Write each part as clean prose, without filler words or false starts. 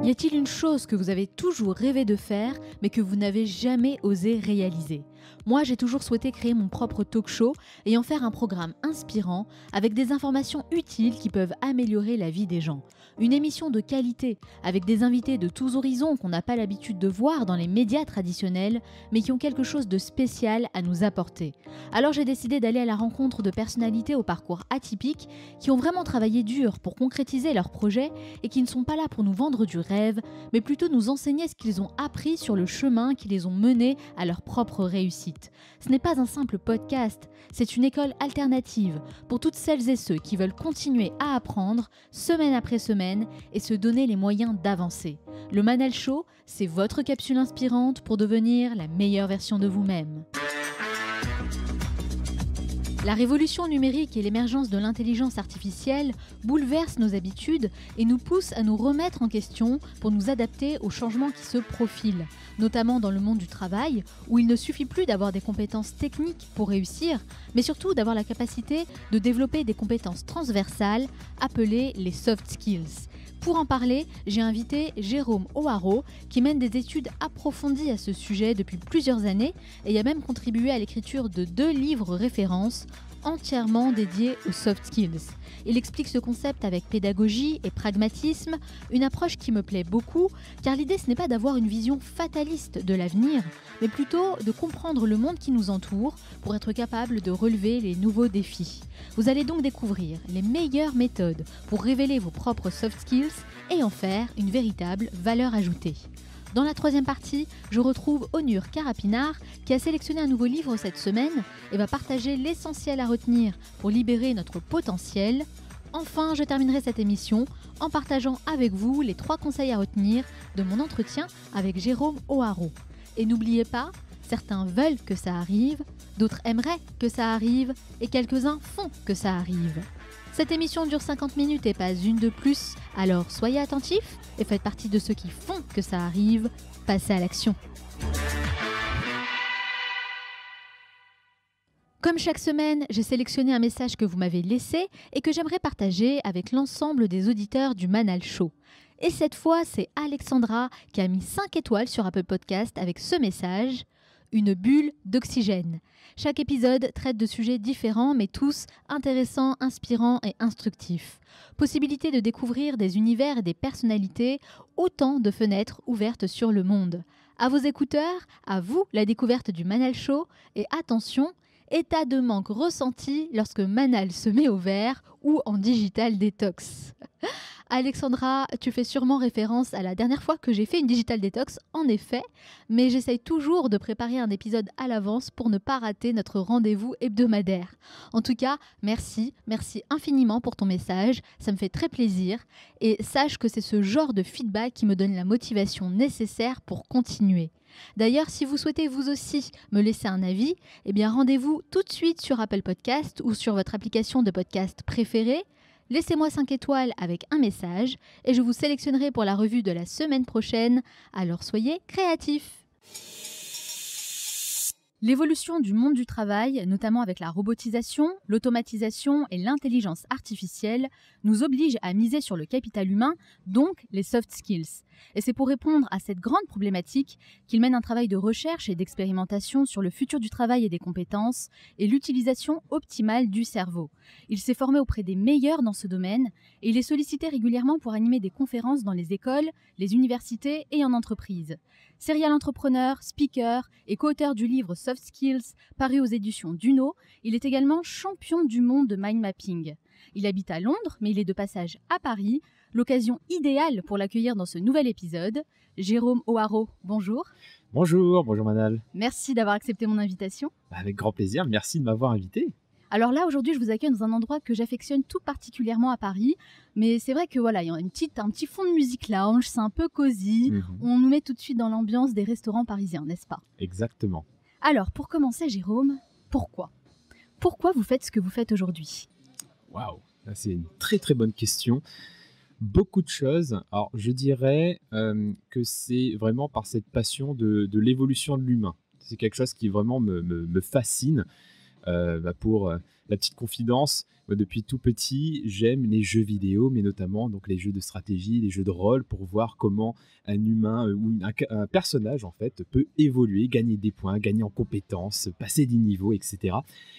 Y a-t-il une chose que vous avez toujours rêvé de faire, mais que vous n'avez jamais osé réaliser ? Moi, j'ai toujours souhaité créer mon propre talk-show et en faire un programme inspirant avec des informations utiles qui peuvent améliorer la vie des gens. Une émission de qualité avec des invités de tous horizons qu'on n'a pas l'habitude de voir dans les médias traditionnels, mais qui ont quelque chose de spécial à nous apporter. Alors j'ai décidé d'aller à la rencontre de personnalités au parcours atypique qui ont vraiment travaillé dur pour concrétiser leurs projets et qui ne sont pas là pour nous vendre du rêve, mais plutôt nous enseigner ce qu'ils ont appris sur le chemin qui les ont menés à leur propre réussite. Ce n'est pas un simple podcast, c'est une école alternative pour toutes celles et ceux qui veulent continuer à apprendre semaine après semaine et se donner les moyens d'avancer. Le Manal Show, c'est votre capsule inspirante pour devenir la meilleure version de vous-même. La révolution numérique et l'émergence de l'intelligence artificielle bouleversent nos habitudes et nous poussent à nous remettre en question pour nous adapter aux changements qui se profilent, notamment dans le monde du travail, où il ne suffit plus d'avoir des compétences techniques pour réussir, mais surtout d'avoir la capacité de développer des compétences transversales appelées les soft skills. Pour en parler, j'ai invité Jérôme O'Haraud, qui mène des études approfondies à ce sujet depuis plusieurs années et a même contribué à l'écriture de 2 livres références entièrement dédiés aux soft skills. Il explique ce concept avec pédagogie et pragmatisme, une approche qui me plaît beaucoup, car l'idée ce n'est pas d'avoir une vision fataliste de l'avenir, mais plutôt de comprendre le monde qui nous entoure pour être capable de relever les nouveaux défis. Vous allez donc découvrir les meilleures méthodes pour révéler vos propres soft skills et en faire une véritable valeur ajoutée. Dans la 3e partie, je retrouve Onur Karapinar qui a sélectionné un nouveau livre cette semaine et va partager l'essentiel à retenir pour libérer notre potentiel. Enfin, je terminerai cette émission en partageant avec vous les 3 conseils à retenir de mon entretien avec Jérôme O'Haraud. Et n'oubliez pas, certains veulent que ça arrive, d'autres aimeraient que ça arrive et quelques-uns font que ça arrive. Cette émission dure 50 minutes et pas une de plus, alors soyez attentifs et faites partie de ceux qui font que ça arrive. Passez à l'action. Comme chaque semaine, j'ai sélectionné un message que vous m'avez laissé et que j'aimerais partager avec l'ensemble des auditeurs du Manal Show. Et cette fois, c'est Alexandra qui a mis 5 étoiles sur Apple Podcast avec ce message. Une bulle d'oxygène. Chaque épisode traite de sujets différents, mais tous intéressants, inspirants et instructifs. Possibilité de découvrir des univers et des personnalités, autant de fenêtres ouvertes sur le monde. À vos écouteurs, à vous la découverte du Manal Show, et attention, état de manque ressenti lorsque Manal se met au vert ou en digital détox. Alexandra, tu fais sûrement référence à la dernière fois que j'ai fait une digital détox, en effet, mais j'essaye toujours de préparer un épisode à l'avance pour ne pas rater notre rendez-vous hebdomadaire. En tout cas, merci infiniment pour ton message, ça me fait très plaisir et sache que c'est ce genre de feedback qui me donne la motivation nécessaire pour continuer. D'ailleurs, si vous souhaitez vous aussi me laisser un avis, eh bien rendez-vous tout de suite sur Apple Podcast ou sur votre application de podcast préférée. Laissez-moi 5 étoiles avec un message et je vous sélectionnerai pour la revue de la semaine prochaine. Alors soyez créatifs! L'évolution du monde du travail, notamment avec la robotisation, l'automatisation et l'intelligence artificielle, nous oblige à miser sur le capital humain, donc les soft skills. Et c'est pour répondre à cette grande problématique qu'il mène un travail de recherche et d'expérimentation sur le futur du travail et des compétences et l'utilisation optimale du cerveau. Il s'est formé auprès des meilleurs dans ce domaine et il est sollicité régulièrement pour animer des conférences dans les écoles, les universités et en entreprise. Serial entrepreneur, speaker et co-auteur du livre Soft Skills paru aux éditions Duno, il est également champion du monde de mind mapping. Il habite à Londres, mais il est de passage à Paris. L'occasion idéale pour l'accueillir dans ce nouvel épisode. Jérôme O'Haraud, bonjour. Bonjour Manal. Merci d'avoir accepté mon invitation. Avec grand plaisir, merci de m'avoir invité. Alors là, aujourd'hui, je vous accueille dans un endroit que j'affectionne tout particulièrement à Paris. Mais c'est vrai que voilà, il y a un petit fond de musique lounge, c'est un peu cosy. On nous met tout de suite dans l'ambiance des restaurants parisiens, n'est-ce pas? Exactement. Alors, pour commencer, Jérôme, pourquoi vous faites ce que vous faites aujourd'hui? Waouh, c'est une très très bonne question. Beaucoup de choses. Alors, je dirais que c'est vraiment par cette passion de l'évolution de l'humain. C'est quelque chose qui vraiment me fascine. Pour la petite confidence, moi, depuis tout petit, j'aime les jeux vidéo, mais notamment donc les jeux de stratégie, les jeux de rôle, pour voir comment un humain ou un personnage en fait peut évoluer, gagner des points, gagner en compétences, passer des niveaux, etc.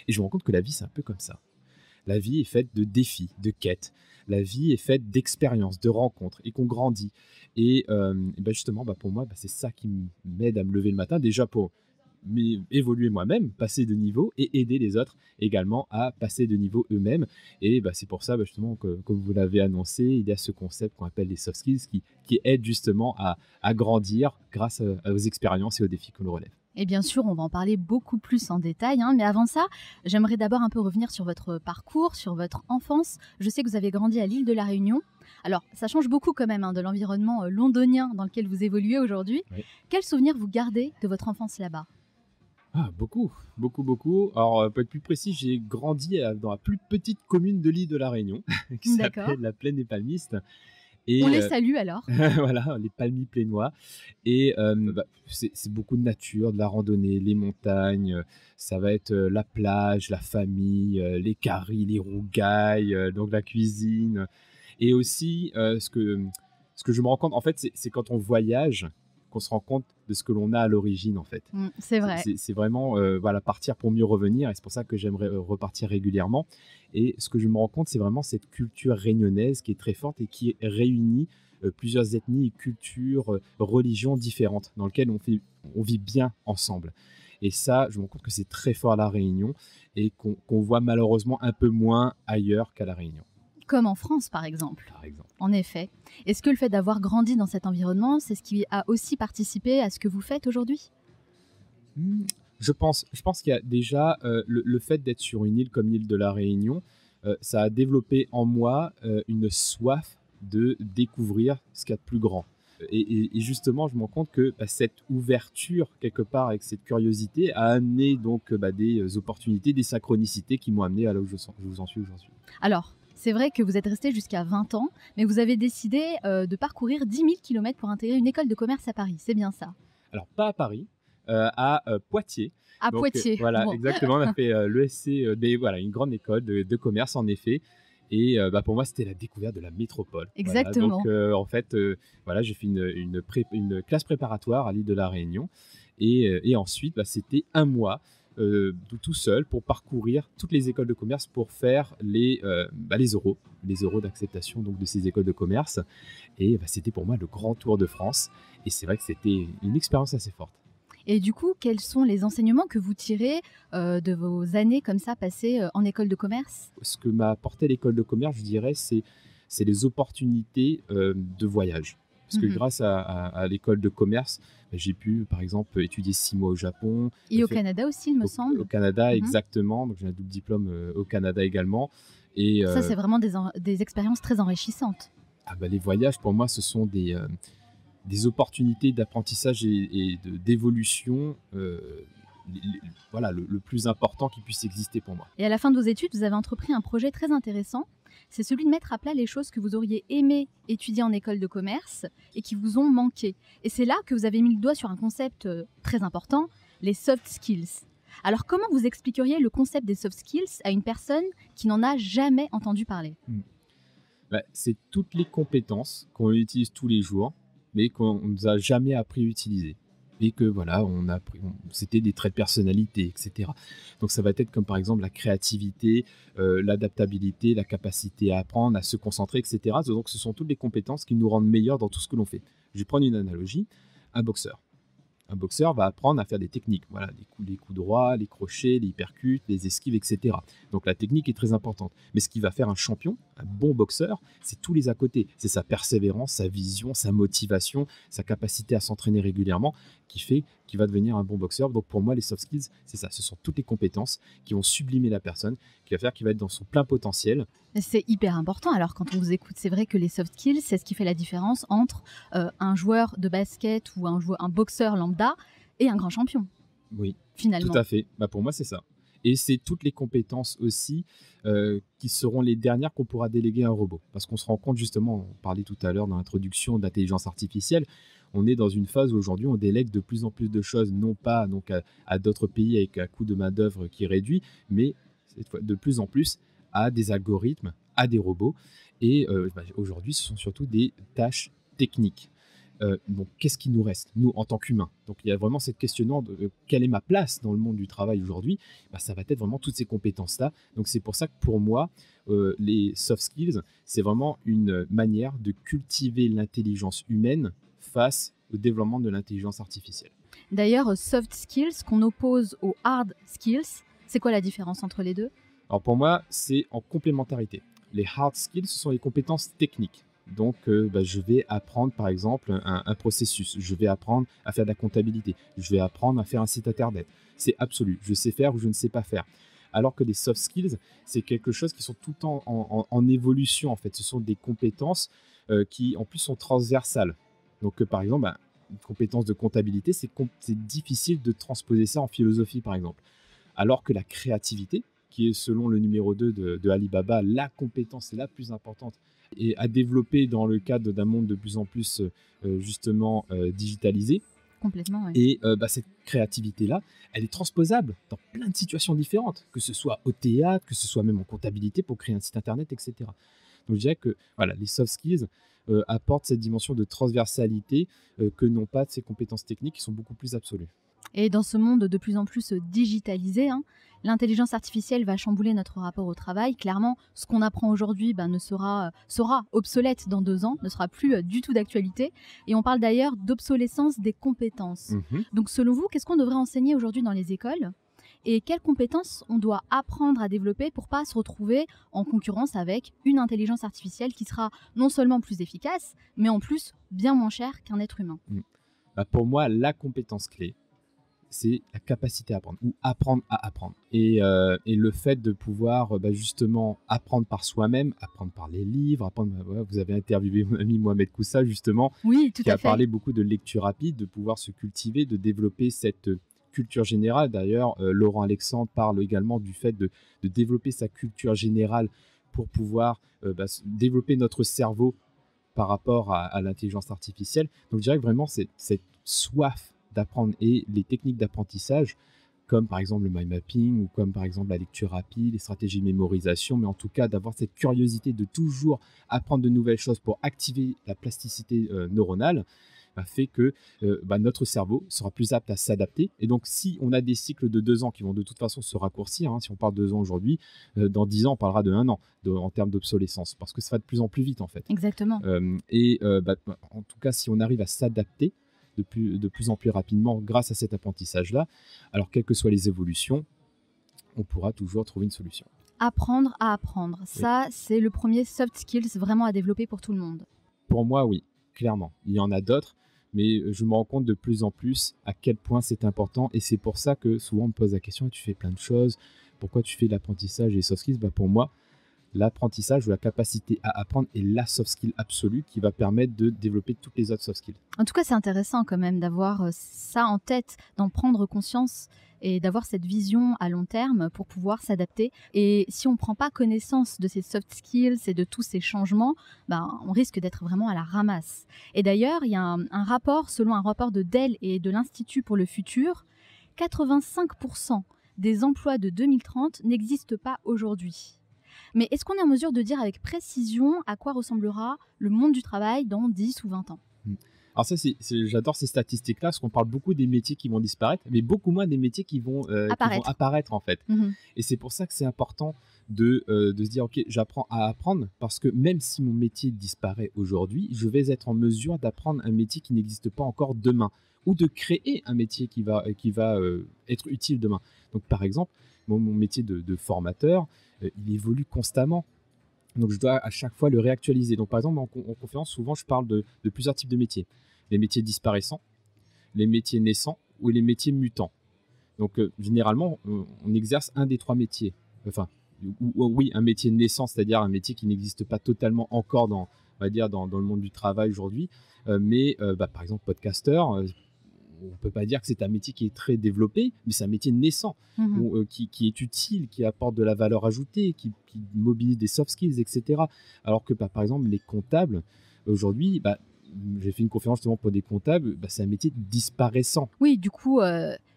Et je me rends compte que la vie, c'est un peu comme ça. La vie est faite de défis, de quêtes. La vie est faite d'expériences, de rencontres, et qu'on grandit. Justement, pour moi, c'est ça qui m'aide à me lever le matin, déjà pour évoluer moi-même, passer de niveau et aider les autres également à passer de niveau eux-mêmes. Et c'est pour ça justement que, comme vous l'avez annoncé, il y a ce concept qu'on appelle les soft skills qui aide justement à grandir grâce aux expériences et aux défis qu'on relève. Et bien sûr, on va en parler beaucoup plus en détail, hein, mais avant ça, j'aimerais d'abord un peu revenir sur votre parcours, sur votre enfance. Je sais que vous avez grandi à l'île de la Réunion. Alors, ça change beaucoup quand même de l'environnement londonien dans lequel vous évoluez aujourd'hui. Oui. Quels souvenirs vous gardez de votre enfance là-bas ? Beaucoup. Alors, pour être plus précis, j'ai grandi dans la plus petite commune de l'île de la Réunion, qui s'appelle la Plaine des Palmistes. Et on les salue alors. Voilà, les palmis plénois. Et c'est beaucoup de nature, de la randonnée, les montagnes. Ça va être la plage, la famille, les caries, les rougailles, donc la cuisine. Et aussi, ce que je me rends compte, en fait, c'est quand on voyage qu'on se rend compte de ce que l'on a à l'origine, en fait. C'est vrai. C'est vraiment partir pour mieux revenir, et c'est pour ça que j'aimerais repartir régulièrement. Et ce que je me rends compte, c'est vraiment cette culture réunionnaise qui est très forte et qui réunit plusieurs ethnies, cultures, religions différentes, dans lesquelles on vit bien ensemble. Et ça, je me rends compte que c'est très fort à La Réunion et qu'on voit malheureusement un peu moins ailleurs qu'à La Réunion. Comme en France, par exemple. Par exemple. En effet. Est-ce que le fait d'avoir grandi dans cet environnement, c'est ce qui a aussi participé à ce que vous faites aujourd'hui ? Je pense qu'il y a déjà le fait d'être sur une île comme l'île de la Réunion, ça a développé en moi une soif de découvrir ce qu'il y a de plus grand. Et justement, je me rends compte que cette ouverture, quelque part, avec cette curiosité, a amené donc des opportunités, des synchronicités qui m'ont amené à là où je vous en suis aujourd'hui. Alors, c'est vrai que vous êtes resté jusqu'à 20 ans, mais vous avez décidé de parcourir 10 000 km pour intégrer une école de commerce à Paris, c'est bien ça ? Alors, pas à Paris, à Poitiers. À Poitiers. Voilà, bon. Exactement. On a fait l'ESC, une grande école de commerce, en effet. Et pour moi, c'était la découverte de la métropole. Exactement. Voilà. Donc, en fait, j'ai fait une classe préparatoire à l'île de la Réunion. Et ensuite, c'était un mois tout seul pour parcourir toutes les écoles de commerce pour faire les oraux d'acceptation donc, de ces écoles de commerce. Et c'était pour moi le grand tour de France. Et c'est vrai que c'était une expérience assez forte. Et du coup, quels sont les enseignements que vous tirez de vos années comme ça passées en école de commerce ? Ce que m'a apporté l'école de commerce, je dirais, c'est les opportunités de voyage. Parce que grâce à l'école de commerce, j'ai pu, par exemple, étudier 6 mois au Japon. Et au Canada aussi, il me semble. Au Canada, exactement. Donc, j'ai un double diplôme au Canada également. Et, ça, c'est vraiment des expériences très enrichissantes. Les voyages, pour moi, ce sont des opportunités d'apprentissage et d'évolution le plus important qui puisse exister pour moi. Et à la fin de vos études, vous avez entrepris un projet très intéressant. C'est celui de mettre à plat les choses que vous auriez aimé étudier en école de commerce et qui vous ont manqué. Et c'est là que vous avez mis le doigt sur un concept très important, les soft skills. Alors comment vous expliqueriez le concept des soft skills à une personne qui n'en a jamais entendu parler ? C'est toutes les compétences qu'on utilise tous les jours, mais qu'on ne nous a jamais appris à utiliser. Et que c'était des traits de personnalité, etc. Donc ça va être comme par exemple la créativité, l'adaptabilité, la capacité à apprendre, à se concentrer, etc. Donc ce sont toutes les compétences qui nous rendent meilleurs dans tout ce que l'on fait. Je vais prendre une analogie, un boxeur. Un boxeur va apprendre à faire des techniques, les coups droits, les crochets, les hypercutes, les esquives, etc. Donc la technique est très importante. Mais ce qui va faire un champion, un bon boxeur, c'est tous les à côté. C'est sa persévérance, sa vision, sa motivation, sa capacité à s'entraîner régulièrement qui va devenir un bon boxeur. Donc pour moi, les soft skills, c'est ça. Ce sont toutes les compétences qui vont sublimer la personne, qui va être dans son plein potentiel. C'est hyper important. Alors quand on vous écoute, c'est vrai que les soft skills, c'est ce qui fait la différence entre un joueur de basket ou un boxeur lambda et un grand champion. Oui, finalement. Tout à fait. Pour moi, c'est ça. Et c'est toutes les compétences aussi qui seront les dernières qu'on pourra déléguer à un robot. Parce qu'on se rend compte justement, on parlait tout à l'heure dans l'introduction d'intelligence artificielle, on est dans une phase où aujourd'hui on délègue de plus en plus de choses, non pas donc, à d'autres pays avec un coût de main-d'œuvre qui est réduit, mais cette fois, de plus en plus à des algorithmes, à des robots. Et aujourd'hui, ce sont surtout des tâches techniques. Donc, qu'est-ce qui nous reste, nous, en tant qu'humains? Donc, il y a vraiment cette questionnement de quelle est ma place dans le monde du travail aujourd'hui. Ça va être vraiment toutes ces compétences-là. Donc, c'est pour ça que pour moi, les soft skills, c'est vraiment une manière de cultiver l'intelligence humaine face au développement de l'intelligence artificielle. D'ailleurs, soft skills qu'on oppose aux hard skills, c'est quoi la différence entre les deux? Alors, pour moi, c'est en complémentarité. Les hard skills, ce sont les compétences techniques. Donc, je vais apprendre, par exemple, un processus. Je vais apprendre à faire de la comptabilité. Je vais apprendre à faire un site internet. C'est absolu. Je sais faire ou je ne sais pas faire. Alors que les soft skills, c'est quelque chose qui sont tout le temps en évolution, en fait. Ce sont des compétences qui, en plus, sont transversales. Donc, par exemple, une compétence de comptabilité, c'est difficile de transposer ça en philosophie, par exemple. Alors que la créativité, qui est, selon le numéro 2 de Alibaba, la compétence la plus importante et à développer dans le cadre d'un monde de plus en plus justement digitalisé. Complètement, oui. Et cette créativité-là, elle est transposable dans plein de situations différentes, que ce soit au théâtre, que ce soit même en comptabilité pour créer un site internet, etc. Donc je dirais que voilà, les soft skills apportent cette dimension de transversalité que n'ont pas ces compétences techniques qui sont beaucoup plus absolues. Et dans ce monde de plus en plus digitalisé, l'intelligence artificielle va chambouler notre rapport au travail. Clairement, ce qu'on apprend aujourd'hui sera obsolète dans 2 ans, ne sera plus du tout d'actualité. Et on parle d'ailleurs d'obsolescence des compétences. Donc selon vous, qu'est-ce qu'on devrait enseigner aujourd'hui dans les écoles? Et quelles compétences on doit apprendre à développer pour pas se retrouver en concurrence avec une intelligence artificielle qui sera non seulement plus efficace, mais en plus bien moins chère qu'un être humain? Pour moi, la compétence clé, c'est la capacité à apprendre ou apprendre à apprendre. Et le fait de pouvoir justement apprendre par soi-même, apprendre par les livres, vous avez interviewé mon ami Mohamed Koussa justement, oui, qui a parlé beaucoup de lecture rapide, de pouvoir se cultiver, de développer cette culture générale. D'ailleurs, Laurent Alexandre parle également du fait de développer sa culture générale pour pouvoir développer notre cerveau par rapport à l'intelligence artificielle. Donc je dirais que vraiment cette soif d'apprendre et les techniques d'apprentissage comme par exemple le mind mapping ou comme par exemple la lecture rapide, les stratégies de mémorisation, mais en tout cas d'avoir cette curiosité de toujours apprendre de nouvelles choses pour activer la plasticité neuronale, fait que notre cerveau sera plus apte à s'adapter. Et donc si on a des cycles de 2 ans qui vont de toute façon se raccourcir, si on parle de 2 ans aujourd'hui, dans 10 ans on parlera de 1 an en termes d'obsolescence, parce que ça va de plus en plus vite en fait. Exactement. En tout cas, si on arrive à s'adapter de plus en plus rapidement grâce à cet apprentissage-là, alors quelles que soient les évolutions, on pourra toujours trouver une solution. Apprendre à apprendre, ça c'est le premier soft skills vraiment à développer pour tout le monde. Pour moi, oui, clairement. Il y en a d'autres, mais je me rends compte de plus en plus à quel point c'est important, et c'est pour ça que souvent on me pose la question, tu fais plein de choses, pourquoi tu fais l'apprentissage et les soft skills? Pour moi, l'apprentissage ou la capacité à apprendre est la soft skill absolue qui va permettre de développer toutes les autres soft skills. En tout cas, c'est intéressant quand même d'avoir ça en tête, d'en prendre conscience et d'avoir cette vision à long terme pour pouvoir s'adapter. Et si on ne prend pas connaissance de ces soft skills et de tous ces changements, on risque d'être vraiment à la ramasse. Et d'ailleurs, il y a un rapport, selon un rapport de Dell et de l'Institut pour le futur, 85% des emplois de 2030 n'existent pas aujourd'hui. Mais est-ce qu'on est en mesure de dire avec précision à quoi ressemblera le monde du travail dans 10 ou 20 ans? Alors ça, j'adore ces statistiques-là, parce qu'on parle beaucoup des métiers qui vont disparaître, mais beaucoup moins des métiers qui vont apparaître en fait. Et c'est pour ça que c'est important de se dire, ok, j'apprends à apprendre, parce que même si mon métier disparaît aujourd'hui, je vais être en mesure d'apprendre un métier qui n'existe pas encore demain, ou de créer un métier qui va être utile demain. Donc par exemple, mon métier de formateur, il évolue constamment. Donc, je dois à chaque fois le réactualiser. Donc, par exemple, en conférence, souvent, je parle de plusieurs types de métiers. Les métiers disparaissants, les métiers naissants ou les métiers mutants. Donc, généralement, on exerce un des 3 métiers. Enfin, oui, un métier naissant, c'est-à-dire un métier qui n'existe pas totalement encore dans le monde du travail aujourd'hui. Mais, par exemple, podcasteur, on peut pas dire que c'est un métier qui est très développé, mais c'est un métier naissant, qui est utile, qui apporte de la valeur ajoutée, qui mobilise des soft skills, etc. Alors que par exemple les comptables, aujourd'hui, j'ai fait une conférence justement pour des comptables, c'est un métier disparaissant. Oui, du coup,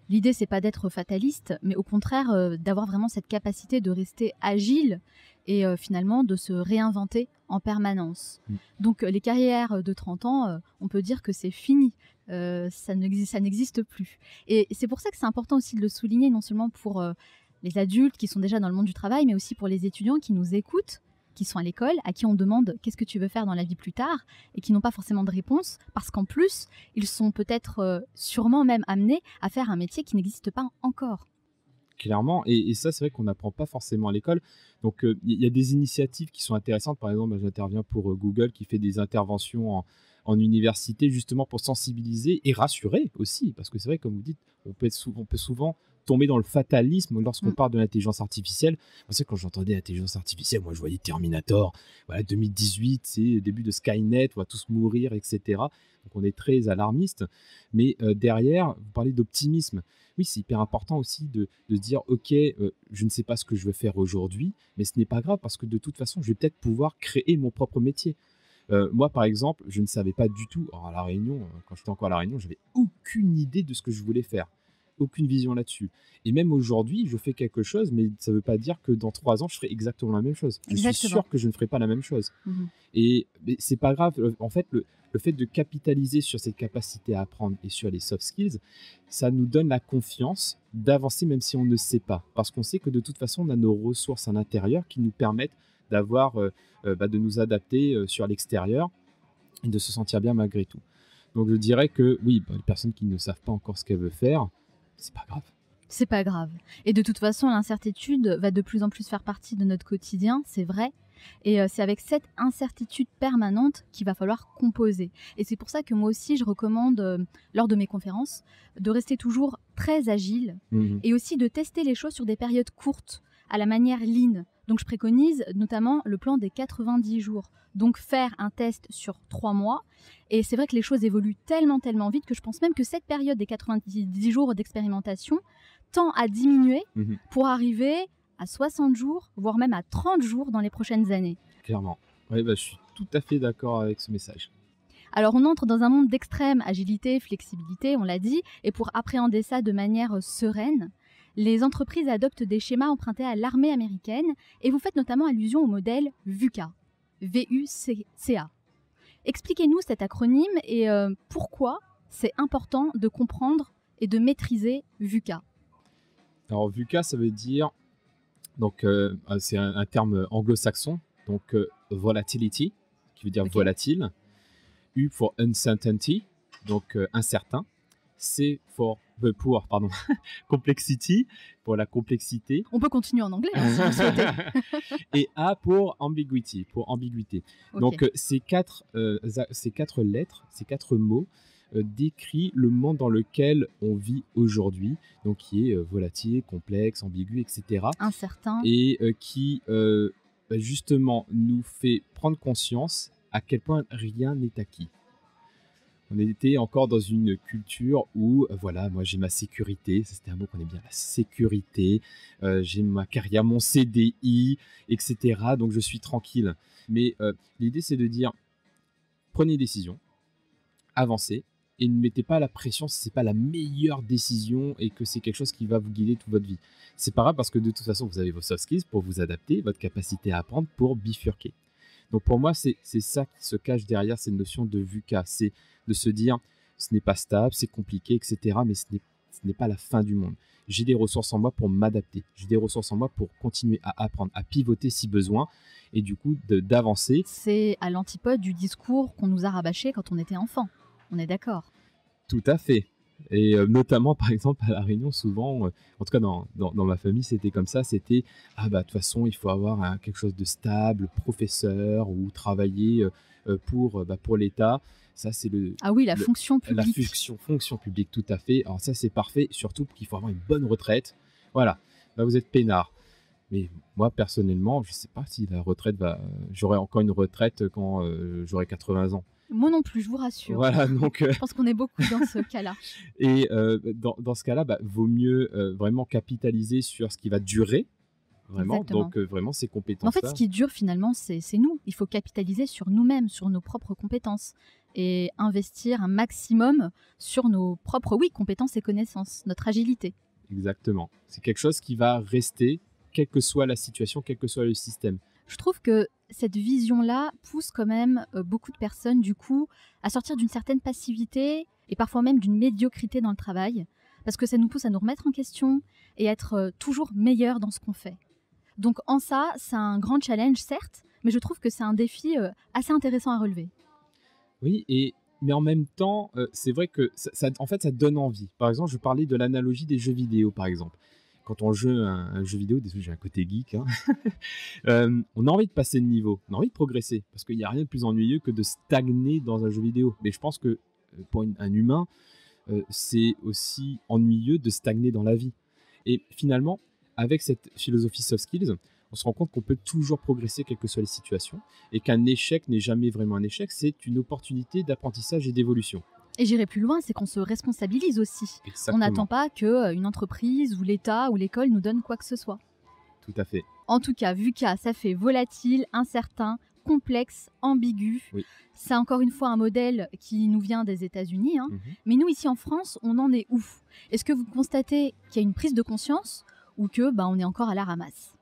l'idée, c'est pas d'être fataliste, mais au contraire, d'avoir vraiment cette capacité de rester agile et finalement de se réinventer en permanence. Donc, les carrières de 30 ans, on peut dire que c'est fini. Ça n'existe plus. Et c'est pour ça que c'est important aussi de le souligner, non seulement pour les adultes qui sont déjà dans le monde du travail, mais aussi pour les étudiants qui nous écoutent, qui sont à l'école, à qui on demande qu'est-ce que tu veux faire dans la vie plus tard et qui n'ont pas forcément de réponse parce qu'en plus, ils sont peut-être sûrement même amenés à faire un métier qui n'existe pas encore. Clairement, et ça c'est vrai qu'on n'apprend pas forcément à l'école. Donc il y a des initiatives qui sont intéressantes. Par exemple, j'interviens pour Google qui fait des interventions en université justement pour sensibiliser et rassurer aussi. Parce que c'est vrai, comme vous dites, on peut souvent tomber dans le fatalisme lorsqu'on parle de l'intelligence artificielle. Moi, quand j'entendais l'intelligence artificielle, moi je voyais Terminator, voilà, 2018, c'est le début de Skynet, on va tous mourir, etc. Donc on est très alarmiste. Mais derrière, vous parlez d'optimisme. Oui, c'est hyper important aussi de se dire, ok, je ne sais pas ce que je veux faire aujourd'hui, mais ce n'est pas grave parce que de toute façon, je vais peut-être pouvoir créer mon propre métier. Moi, par exemple, je ne savais pas du tout, à La Réunion, quand j'étais encore à La Réunion, j'avais aucune idée de ce que je voulais faire. Aucune vision là-dessus. Et même aujourd'hui, je fais quelque chose, mais ça ne veut pas dire que dans 3 ans, je ferai exactement la même chose. Je suis sûr que je ne ferai pas la même chose. Et mais c'est pas grave. En fait, le fait de capitaliser sur cette capacité à apprendre et sur les soft skills, ça nous donne la confiance d'avancer même si on ne sait pas. Parce qu'on sait que de toute façon, on a nos ressources à l'intérieur qui nous permettent de nous adapter sur l'extérieur et de se sentir bien malgré tout. Donc je dirais que oui, les personnes qui ne savent pas encore ce qu'elles veulent faire, c'est pas grave. C'est pas grave. Et de toute façon, l'incertitude va de plus en plus faire partie de notre quotidien, c'est vrai. Et c'est avec cette incertitude permanente qu'il va falloir composer. Et c'est pour ça que moi aussi, je recommande, lors de mes conférences, de rester toujours très agile et aussi de tester les choses sur des périodes courtes, à la manière Lean. Donc je préconise notamment le plan des 90 jours. Donc faire un test sur 3 mois. Et c'est vrai que les choses évoluent tellement vite que je pense même que cette période des 90 jours d'expérimentation tend à diminuer pour arriver à 60 jours, voire même à 30 jours dans les prochaines années. Clairement. Oui, je suis tout à fait d'accord avec ce message. Alors on entre dans un monde d'extrême agilité, flexibilité, on l'a dit, et pour appréhender ça de manière sereine, les entreprises adoptent des schémas empruntés à l'armée américaine et vous faites notamment allusion au modèle VUCA. V-U-C-A. Expliquez-nous cet acronyme et pourquoi c'est important de comprendre et de maîtriser VUCA. Alors VUCA, ça veut dire, donc c'est un terme anglo-saxon, donc volatility, qui veut dire volatile. U pour uncertainty, donc incertain. C pour complexity, pour la complexité. On peut continuer en anglais si vous souhaitez. Et A pour ambiguity, pour ambiguïté. Okay. Donc ces quatre lettres, ces 4 mots décrit le monde dans lequel on vit aujourd'hui, donc qui est volatile, complexe, ambigu, etc. Incertain. Et qui justement nous fait prendre conscience à quel point rien n'est acquis. On était encore dans une culture où, voilà, moi j'ai ma sécurité, ça c'était un mot qu'on aime bien, la sécurité, j'ai ma carrière, mon CDI, etc. Donc je suis tranquille. Mais l'idée c'est de dire, prenez des décisions, avancez, et ne mettez pas la pression si ce n'est pas la meilleure décision et que c'est quelque chose qui va vous guider toute votre vie. C'est pas grave parce que de toute façon, vous avez vos soft skills pour vous adapter, votre capacité à apprendre pour bifurquer. Donc pour moi, c'est ça qui se cache derrière cette notion de VUCA. C'est de se dire, ce n'est pas stable, c'est compliqué, etc. Mais ce n'est pas la fin du monde. J'ai des ressources en moi pour m'adapter. J'ai des ressources en moi pour continuer à apprendre, à pivoter si besoin. Et du coup, d'avancer. C'est à l'antipode du discours qu'on nous a rabâché quand on était enfant. On est d'accord? Tout à fait. Et notamment, par exemple, à La Réunion, souvent, en tout cas dans ma famille, c'était comme ça, c'était « Ah bah, de toute façon, il faut avoir quelque chose de stable, professeur, ou travailler pour l'État. » Ça, c'est la fonction publique. La fonction publique, tout à fait. Alors ça, c'est parfait, surtout qu'il faut avoir une bonne retraite. Voilà, là, vous êtes peinard. Mais moi, personnellement, je ne sais pas si la retraite j'aurai encore une retraite quand j'aurai 80 ans. Moi non plus, je vous rassure. Voilà, donc Je pense qu'on est beaucoup dans ce cas-là. et dans ce cas-là, vaut mieux vraiment capitaliser sur ce qui va durer, vraiment. Exactement. Donc vraiment ces Mais en fait, compétences-là. ce qui dure finalement, c'est nous. Il faut capitaliser sur nous-mêmes, sur nos propres compétences et investir un maximum sur nos propres, oui, compétences et connaissances, notre agilité. Exactement. C'est quelque chose qui va rester, quelle que soit la situation, quel que soit le système. Je trouve que cette vision-là pousse quand même beaucoup de personnes, du coup, à sortir d'une certaine passivité et parfois même d'une médiocrité dans le travail, parce que ça nous pousse à nous remettre en question et à être toujours meilleurs dans ce qu'on fait. Donc en ça, c'est un grand challenge, certes, mais je trouve que c'est un défi assez intéressant à relever. Oui, mais en même temps, c'est vrai que en fait, ça donne envie. Par exemple, je parlais de l'analogie des jeux vidéo, par exemple. Quand on joue un jeu vidéo, désolé, j'ai un côté geek, hein, on a envie de passer de niveau, on a envie de progresser, parce qu'il n'y a rien de plus ennuyeux que de stagner dans un jeu vidéo. Mais je pense que pour un humain, c'est aussi ennuyeux de stagner dans la vie. Et finalement, avec cette philosophie soft skills, on se rend compte qu'on peut toujours progresser quelles que soient les situations et qu'un échec n'est jamais vraiment un échec, c'est une opportunité d'apprentissage et d'évolution. Et j'irai plus loin, c'est qu'on se responsabilise aussi. On Exactement. n'attend pas qu'une entreprise ou l'État ou l'école nous donne quoi que ce soit. Tout à fait. En tout cas, VUCA, ça fait volatile, incertain, complexe, ambigu. Oui. C'est encore une fois un modèle qui nous vient des États-Unis. Mhm. Mais nous, ici en France, on en est où? Est-ce que vous constatez qu'il y a une prise de conscience ou que on est encore à la ramasse?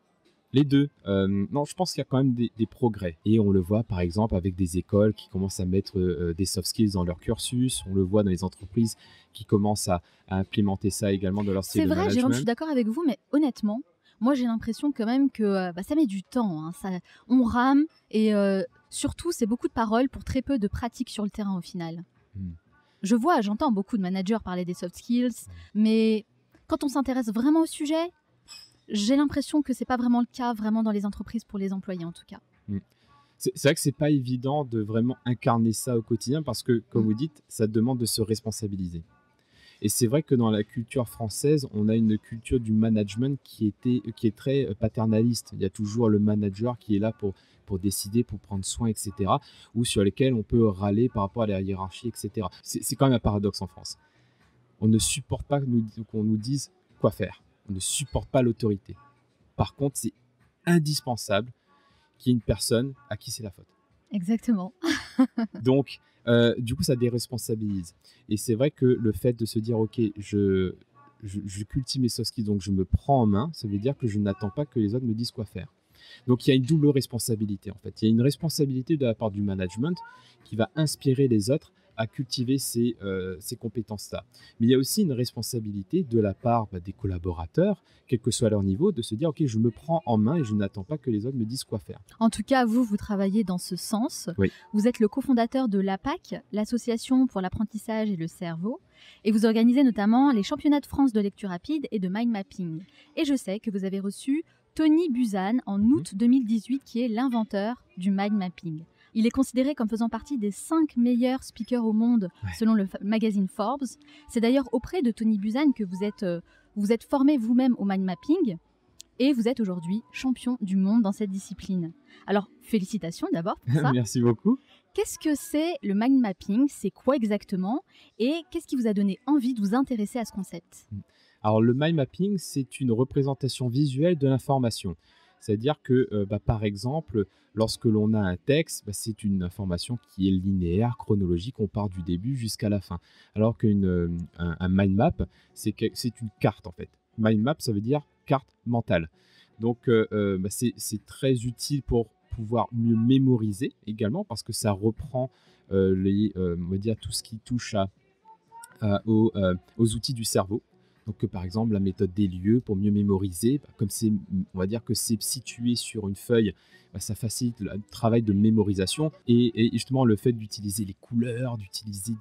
Les deux. Non, je pense qu'il y a quand même des progrès. Et on le voit par exemple avec des écoles qui commencent à mettre des soft skills dans leur cursus. On le voit dans les entreprises qui commencent à implémenter ça également dans leur style C'est de vrai, management. Jérôme, je suis d'accord avec vous, mais honnêtement, moi j'ai l'impression quand même que ça met du temps. On rame et surtout, c'est beaucoup de paroles pour très peu de pratiques sur le terrain au final. J'entends beaucoup de managers parler des soft skills, mais quand on s'intéresse vraiment au sujet, j'ai l'impression que c'est pas vraiment le cas vraiment dans les entreprises pour les employés en tout cas. C'est vrai que c'est pas évident de vraiment incarner ça au quotidien parce que, comme vous dites, ça demande de se responsabiliser. Et c'est vrai que dans la culture française, on a une culture du management qui est très paternaliste. Il y a toujours le manager qui est là pour décider, pour prendre soin, etc. Ou sur lesquels on peut râler par rapport à la hiérarchie, etc. C'est quand même un paradoxe en France. On ne supporte pas qu'on nous dise quoi faire. On ne supporte pas l'autorité. Par contre, c'est indispensable qu'il y ait une personne à qui c'est la faute. Exactement. Donc, du coup, ça déresponsabilise. Et c'est vrai que le fait de se dire, ok, je cultive mes soft skills, donc je me prends en main, ça veut dire que je n'attends pas que les autres me disent quoi faire. Donc, il y a une double responsabilité, en fait. Il y a une responsabilité de la part du management qui va inspirer les autres à cultiver ces compétences-là. Mais il y a aussi une responsabilité de la part des collaborateurs, quel que soit leur niveau, de se dire, ok, je me prends en main et je n'attends pas que les autres me disent quoi faire. En tout cas, vous travaillez dans ce sens. Oui. Vous êtes le cofondateur de l'APAC, l'Association pour l'apprentissage et le cerveau, et vous organisez notamment les championnats de France de lecture rapide et de mind mapping. Et je sais que vous avez reçu Tony Buzan en août 2018, qui est l'inventeur du mind mapping. Il est considéré comme faisant partie des 5 meilleurs speakers au monde, selon le magazine Forbes. C'est d'ailleurs auprès de Tony Buzan que vous êtes formé vous-même au mind mapping et vous êtes aujourd'hui champion du monde dans cette discipline. Alors, félicitations d'abord pour ça. Merci beaucoup. Qu'est-ce que c'est le mind mapping? C'est quoi exactement? Et qu'est-ce qui vous a donné envie de vous intéresser à ce concept? Alors, le mind mapping, c'est une représentation visuelle de l'information. C'est-à-dire que, par exemple, lorsque l'on a un texte, c'est une information qui est linéaire, chronologique, on part du début jusqu'à la fin. Alors qu'un mind map, c'est une carte en fait. Mind map, ça veut dire carte mentale. Donc, c'est très utile pour pouvoir mieux mémoriser également parce que ça reprend on va dire, tout ce qui touche aux outils du cerveau. Donc, par exemple, la méthode des lieux pour mieux mémoriser, comme on va dire que c'est situé sur une feuille, ça facilite le travail de mémorisation et justement le fait d'utiliser les couleurs, d'utiliser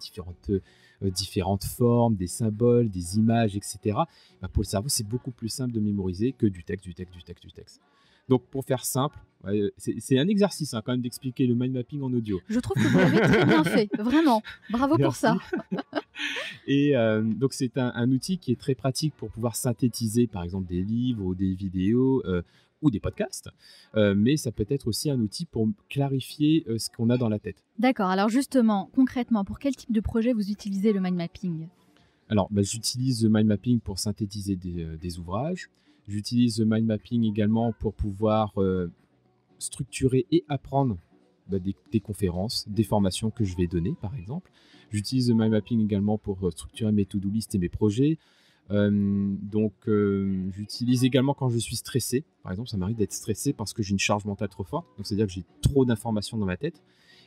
différentes formes, des symboles, des images, etc. Pour le cerveau, c'est beaucoup plus simple de mémoriser que du texte. Donc, pour faire simple, c'est un exercice quand même d'expliquer le mind mapping en audio. Je trouve que vous l'avez très bien fait, vraiment. Bravo pour ça. Et donc, c'est un outil qui est très pratique pour pouvoir synthétiser, par exemple, des livres ou des vidéos ou des podcasts, mais ça peut être aussi un outil pour clarifier ce qu'on a dans la tête. D'accord, alors justement, concrètement, pour quel type de projet vous utilisez le mind mapping? Alors, j'utilise le mind mapping pour synthétiser des ouvrages. J'utilise le mind mapping également pour pouvoir structurer et apprendre des conférences, des formations que je vais donner, par exemple. J'utilise le mind mapping également pour structurer mes to-do list et mes projets. J'utilise également quand je suis stressé. Par exemple, ça m'arrive d'être stressé parce que j'ai une charge mentale trop forte. Donc, c'est-à-dire que j'ai trop d'informations dans ma tête.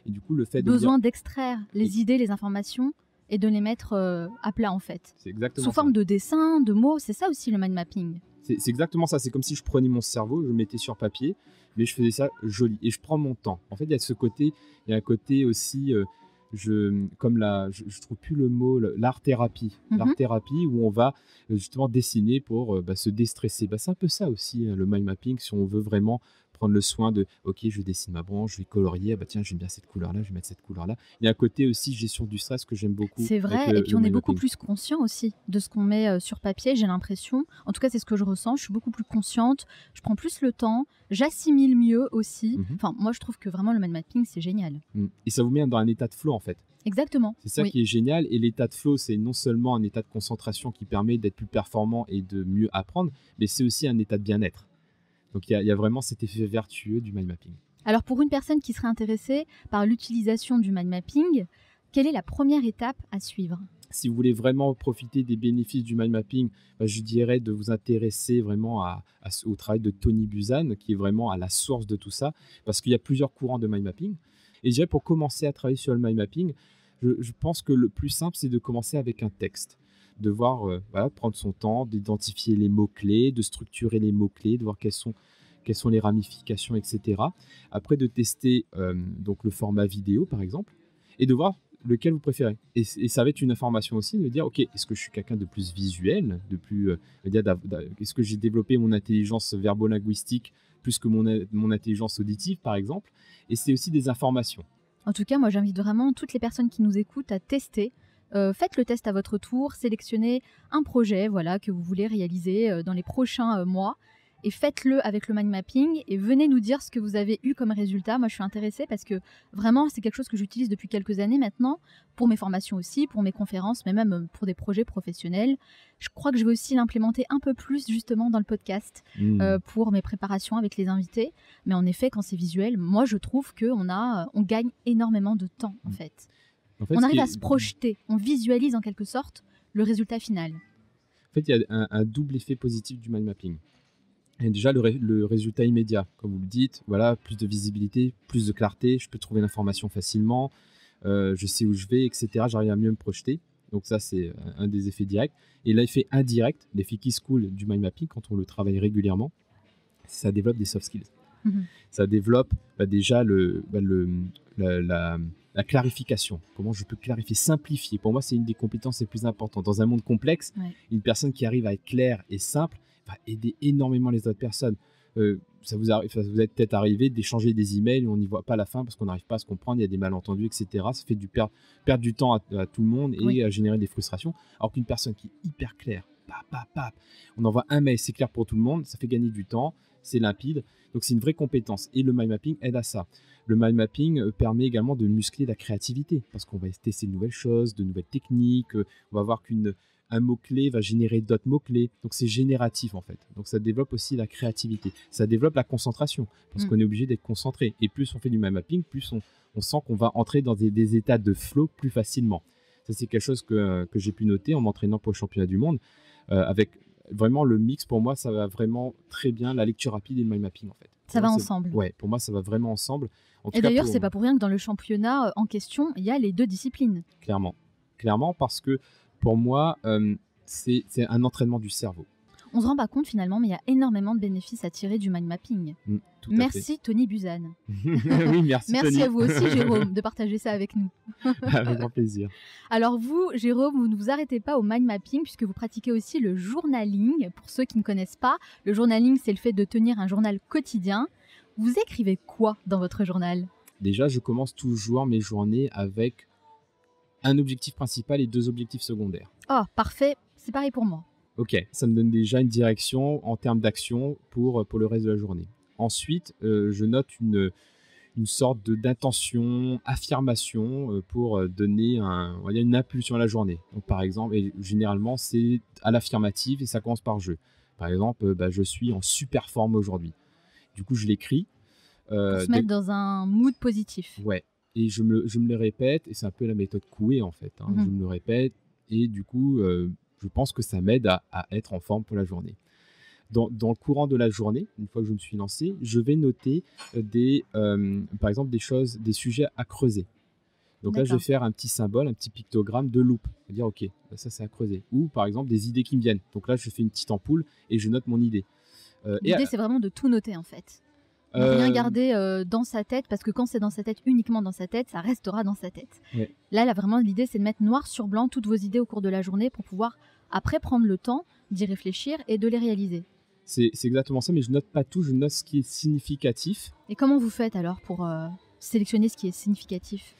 Et du coup, le fait de Besoin d'extraire les idées, les informations et de les mettre à plat, en fait. C'est exactement Sous forme de dessin, de mots, c'est ça aussi le mind mapping. C'est exactement ça. C'est comme si je prenais mon cerveau, je le mettais sur papier, mais je faisais ça joli. Et je prends mon temps. En fait, il y a ce côté, il y a un côté aussi, je trouve plus le mot, l'art-thérapie. L'art-thérapie où on va justement dessiner pour se déstresser. C'est un peu ça aussi, le mind mapping, si on veut vraiment prendre le soin de, ok, je dessine ma branche, je vais colorier, tiens, j'aime bien cette couleur-là, je vais mettre cette couleur-là. Il y a un côté aussi gestion du stress que j'aime beaucoup. C'est vrai, et puis on est beaucoup plus conscient aussi de ce qu'on met sur papier, j'ai l'impression. En tout cas, c'est ce que je ressens, je suis beaucoup plus consciente, je prends plus le temps, j'assimile mieux aussi. Enfin, moi, je trouve que vraiment le mind mapping, c'est génial. Et ça vous met dans un état de flow, en fait. Exactement. C'est ça qui est génial. Et l'état de flow, c'est non seulement un état de concentration qui permet d'être plus performant et de mieux apprendre, mais c'est aussi un état de bien-être. Donc, il y a vraiment cet effet vertueux du mind mapping. Alors, pour une personne qui serait intéressée par l'utilisation du mind mapping, quelle est la première étape à suivre ? Si vous voulez vraiment profiter des bénéfices du mind mapping, je dirais de vous intéresser vraiment au travail de Tony Buzan, qui est vraiment à la source de tout ça, parce qu'il y a plusieurs courants de mind mapping. Et je dirais pour commencer à travailler sur le mind mapping, je pense que le plus simple, c'est de commencer avec un texte. De voir, prendre son temps, d'identifier les mots-clés, de structurer les mots-clés, de voir quelles sont les ramifications, etc. Après, de tester donc le format vidéo, par exemple, et de voir lequel vous préférez. Et ça va être une information aussi de dire, ok, est-ce que je suis quelqu'un de plus visuel, de plus, est-ce que j'ai développé mon intelligence verbo-linguistique plus que mon intelligence auditive, par exemple. Et c'est aussi des informations. En tout cas, moi, j'invite vraiment toutes les personnes qui nous écoutent à tester. Faites le test à votre tour, sélectionnez un projet que vous voulez réaliser dans les prochains mois et faites-le avec le mind mapping et venez nous dire ce que vous avez eu comme résultat. Moi, je suis intéressée parce que vraiment, c'est quelque chose que j'utilise depuis quelques années maintenant pour mes formations aussi, pour mes conférences, mais même pour des projets professionnels. Je crois que je vais aussi l'implémenter un peu plus justement dans le podcast pour mes préparations avec les invités. Mais en effet, quand c'est visuel, moi, je trouve qu'on gagne énormément de temps en fait. On arrive à se projeter, on visualise en quelque sorte le résultat final. En fait, il y a un double effet positif du mind mapping. Et déjà, le résultat immédiat, comme vous le dites, plus de visibilité, plus de clarté, je peux trouver l'information facilement, je sais où je vais, etc. J'arrive à mieux me projeter. Donc ça, c'est un des effets directs. Et l'effet indirect, l'effet qui se coule du mind mapping, quand on le travaille régulièrement, ça développe des soft skills. Ça développe déjà la clarification. Comment je peux clarifier, simplifier. Pour moi, c'est une des compétences les plus importantes. Dans un monde complexe, une personne qui arrive à être claire et simple va aider énormément les autres personnes. Ça vous est peut-être arrivé d'échanger des emails et on n'y voit pas la fin parce qu'on n'arrive pas à se comprendre, il y a des malentendus, etc. Ça fait perdre du temps à tout le monde et à générer des frustrations. Alors qu'une personne qui est hyper claire, on envoie un mail, c'est clair pour tout le monde, ça fait gagner du temps, c'est limpide. Donc c'est une vraie compétence et le mind mapping aide à ça. Le mind mapping permet également de muscler la créativité parce qu'on va tester de nouvelles choses, de nouvelles techniques. On va voir qu'un mot-clé va générer d'autres mots-clés. Donc c'est génératif en fait. Donc ça développe aussi la créativité. Ça développe la concentration parce qu'on est obligé d'être concentré. Et plus on fait du mind mapping, plus on sent qu'on va entrer dans des états de flow plus facilement. Ça c'est quelque chose que j'ai pu noter en m'entraînant pour le championnat du monde. Avec vraiment le mix, pour moi, ça va vraiment très bien, la lecture rapide et le mind mapping en fait. Ça va ensemble. Ouais, pour moi, ça va vraiment ensemble. Et d'ailleurs, c'est pas pour rien que dans le championnat en question, il y a les deux disciplines. Clairement, parce que pour moi, c'est un entraînement du cerveau. On se rend pas compte finalement, mais il y a énormément de bénéfices à tirer du mind mapping. Merci Tony Buzan. Oui, merci Tony. Merci à vous aussi Jérôme de partager ça avec nous. Avec grand plaisir. Alors vous, Jérôme, vous ne vous arrêtez pas au mind mapping puisque vous pratiquez aussi le journaling. Pour ceux qui ne connaissent pas, le journaling, c'est le fait de tenir un journal quotidien. Vous écrivez quoi dans votre journal ? Déjà, je commence toujours mes journées avec un objectif principal et 2 objectifs secondaires. Oh, parfait, c'est pareil pour moi. Ok, ça me donne déjà une direction en termes d'action pour le reste de la journée. Ensuite, je note une sorte d'intention, affirmation pour donner on va dire une impulsion à la journée. Donc, par exemple, et généralement, c'est à l'affirmative et ça commence par je. Par exemple, je suis en super forme aujourd'hui. Du coup, je l'écris. Pour se mettre dans un mood positif. Ouais. Et je me le répète, et c'est un peu la méthode Coué en fait. Je me le répète, et du coup, je pense que ça m'aide à être en forme pour la journée. Dans le courant de la journée, une fois que je me suis lancé, je vais noter par exemple des sujets à creuser. Donc là, je vais faire un petit symbole, un petit pictogramme de loupe. C'est-à-dire, ok, ça c'est à creuser. Ou par exemple, des idées qui me viennent. Donc là, je fais une petite ampoule et je note mon idée. L'idée, c'est vraiment de tout noter en fait. Ne rien garder dans sa tête, parce que quand c'est dans sa tête, uniquement dans sa tête, ça restera dans sa tête. Ouais. Là, vraiment, l'idée, c'est de mettre noir sur blanc toutes vos idées au cours de la journée pour pouvoir après prendre le temps d'y réfléchir et de les réaliser. C'est exactement ça, mais je note pas tout, je note ce qui est significatif. Et comment vous faites alors pour sélectionner ce qui est significatif?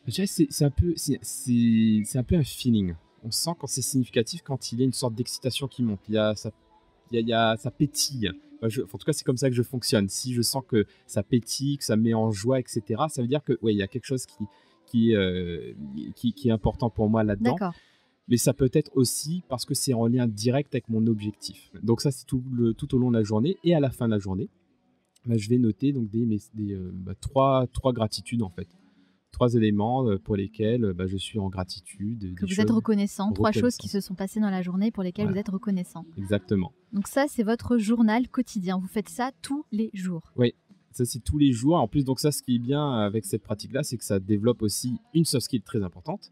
Je dirais que c'est un peu un feeling. On sent quand c'est significatif, quand il y a une sorte d'excitation qui monte. Ça pétille. En tout cas, c'est comme ça que je fonctionne. Si je sens que ça pétille, que ça me met en joie, etc., ça veut dire que il y a quelque chose qui est important pour moi là-dedans. D'accord. Mais ça peut être aussi parce que c'est en lien direct avec mon objectif. Donc ça, c'est tout au long de la journée. Et à la fin de la journée, je vais noter donc trois gratitudes en fait. 3 éléments pour lesquels je suis en gratitude. Que vous êtes reconnaissant. 3 choses qui se sont passées dans la journée pour lesquelles vous êtes reconnaissant. Exactement. Donc ça, c'est votre journal quotidien. Vous faites ça tous les jours. Oui, ça c'est tous les jours. En plus, donc ça, ce qui est bien avec cette pratique-là, c'est que ça développe aussi une soft skill très importante,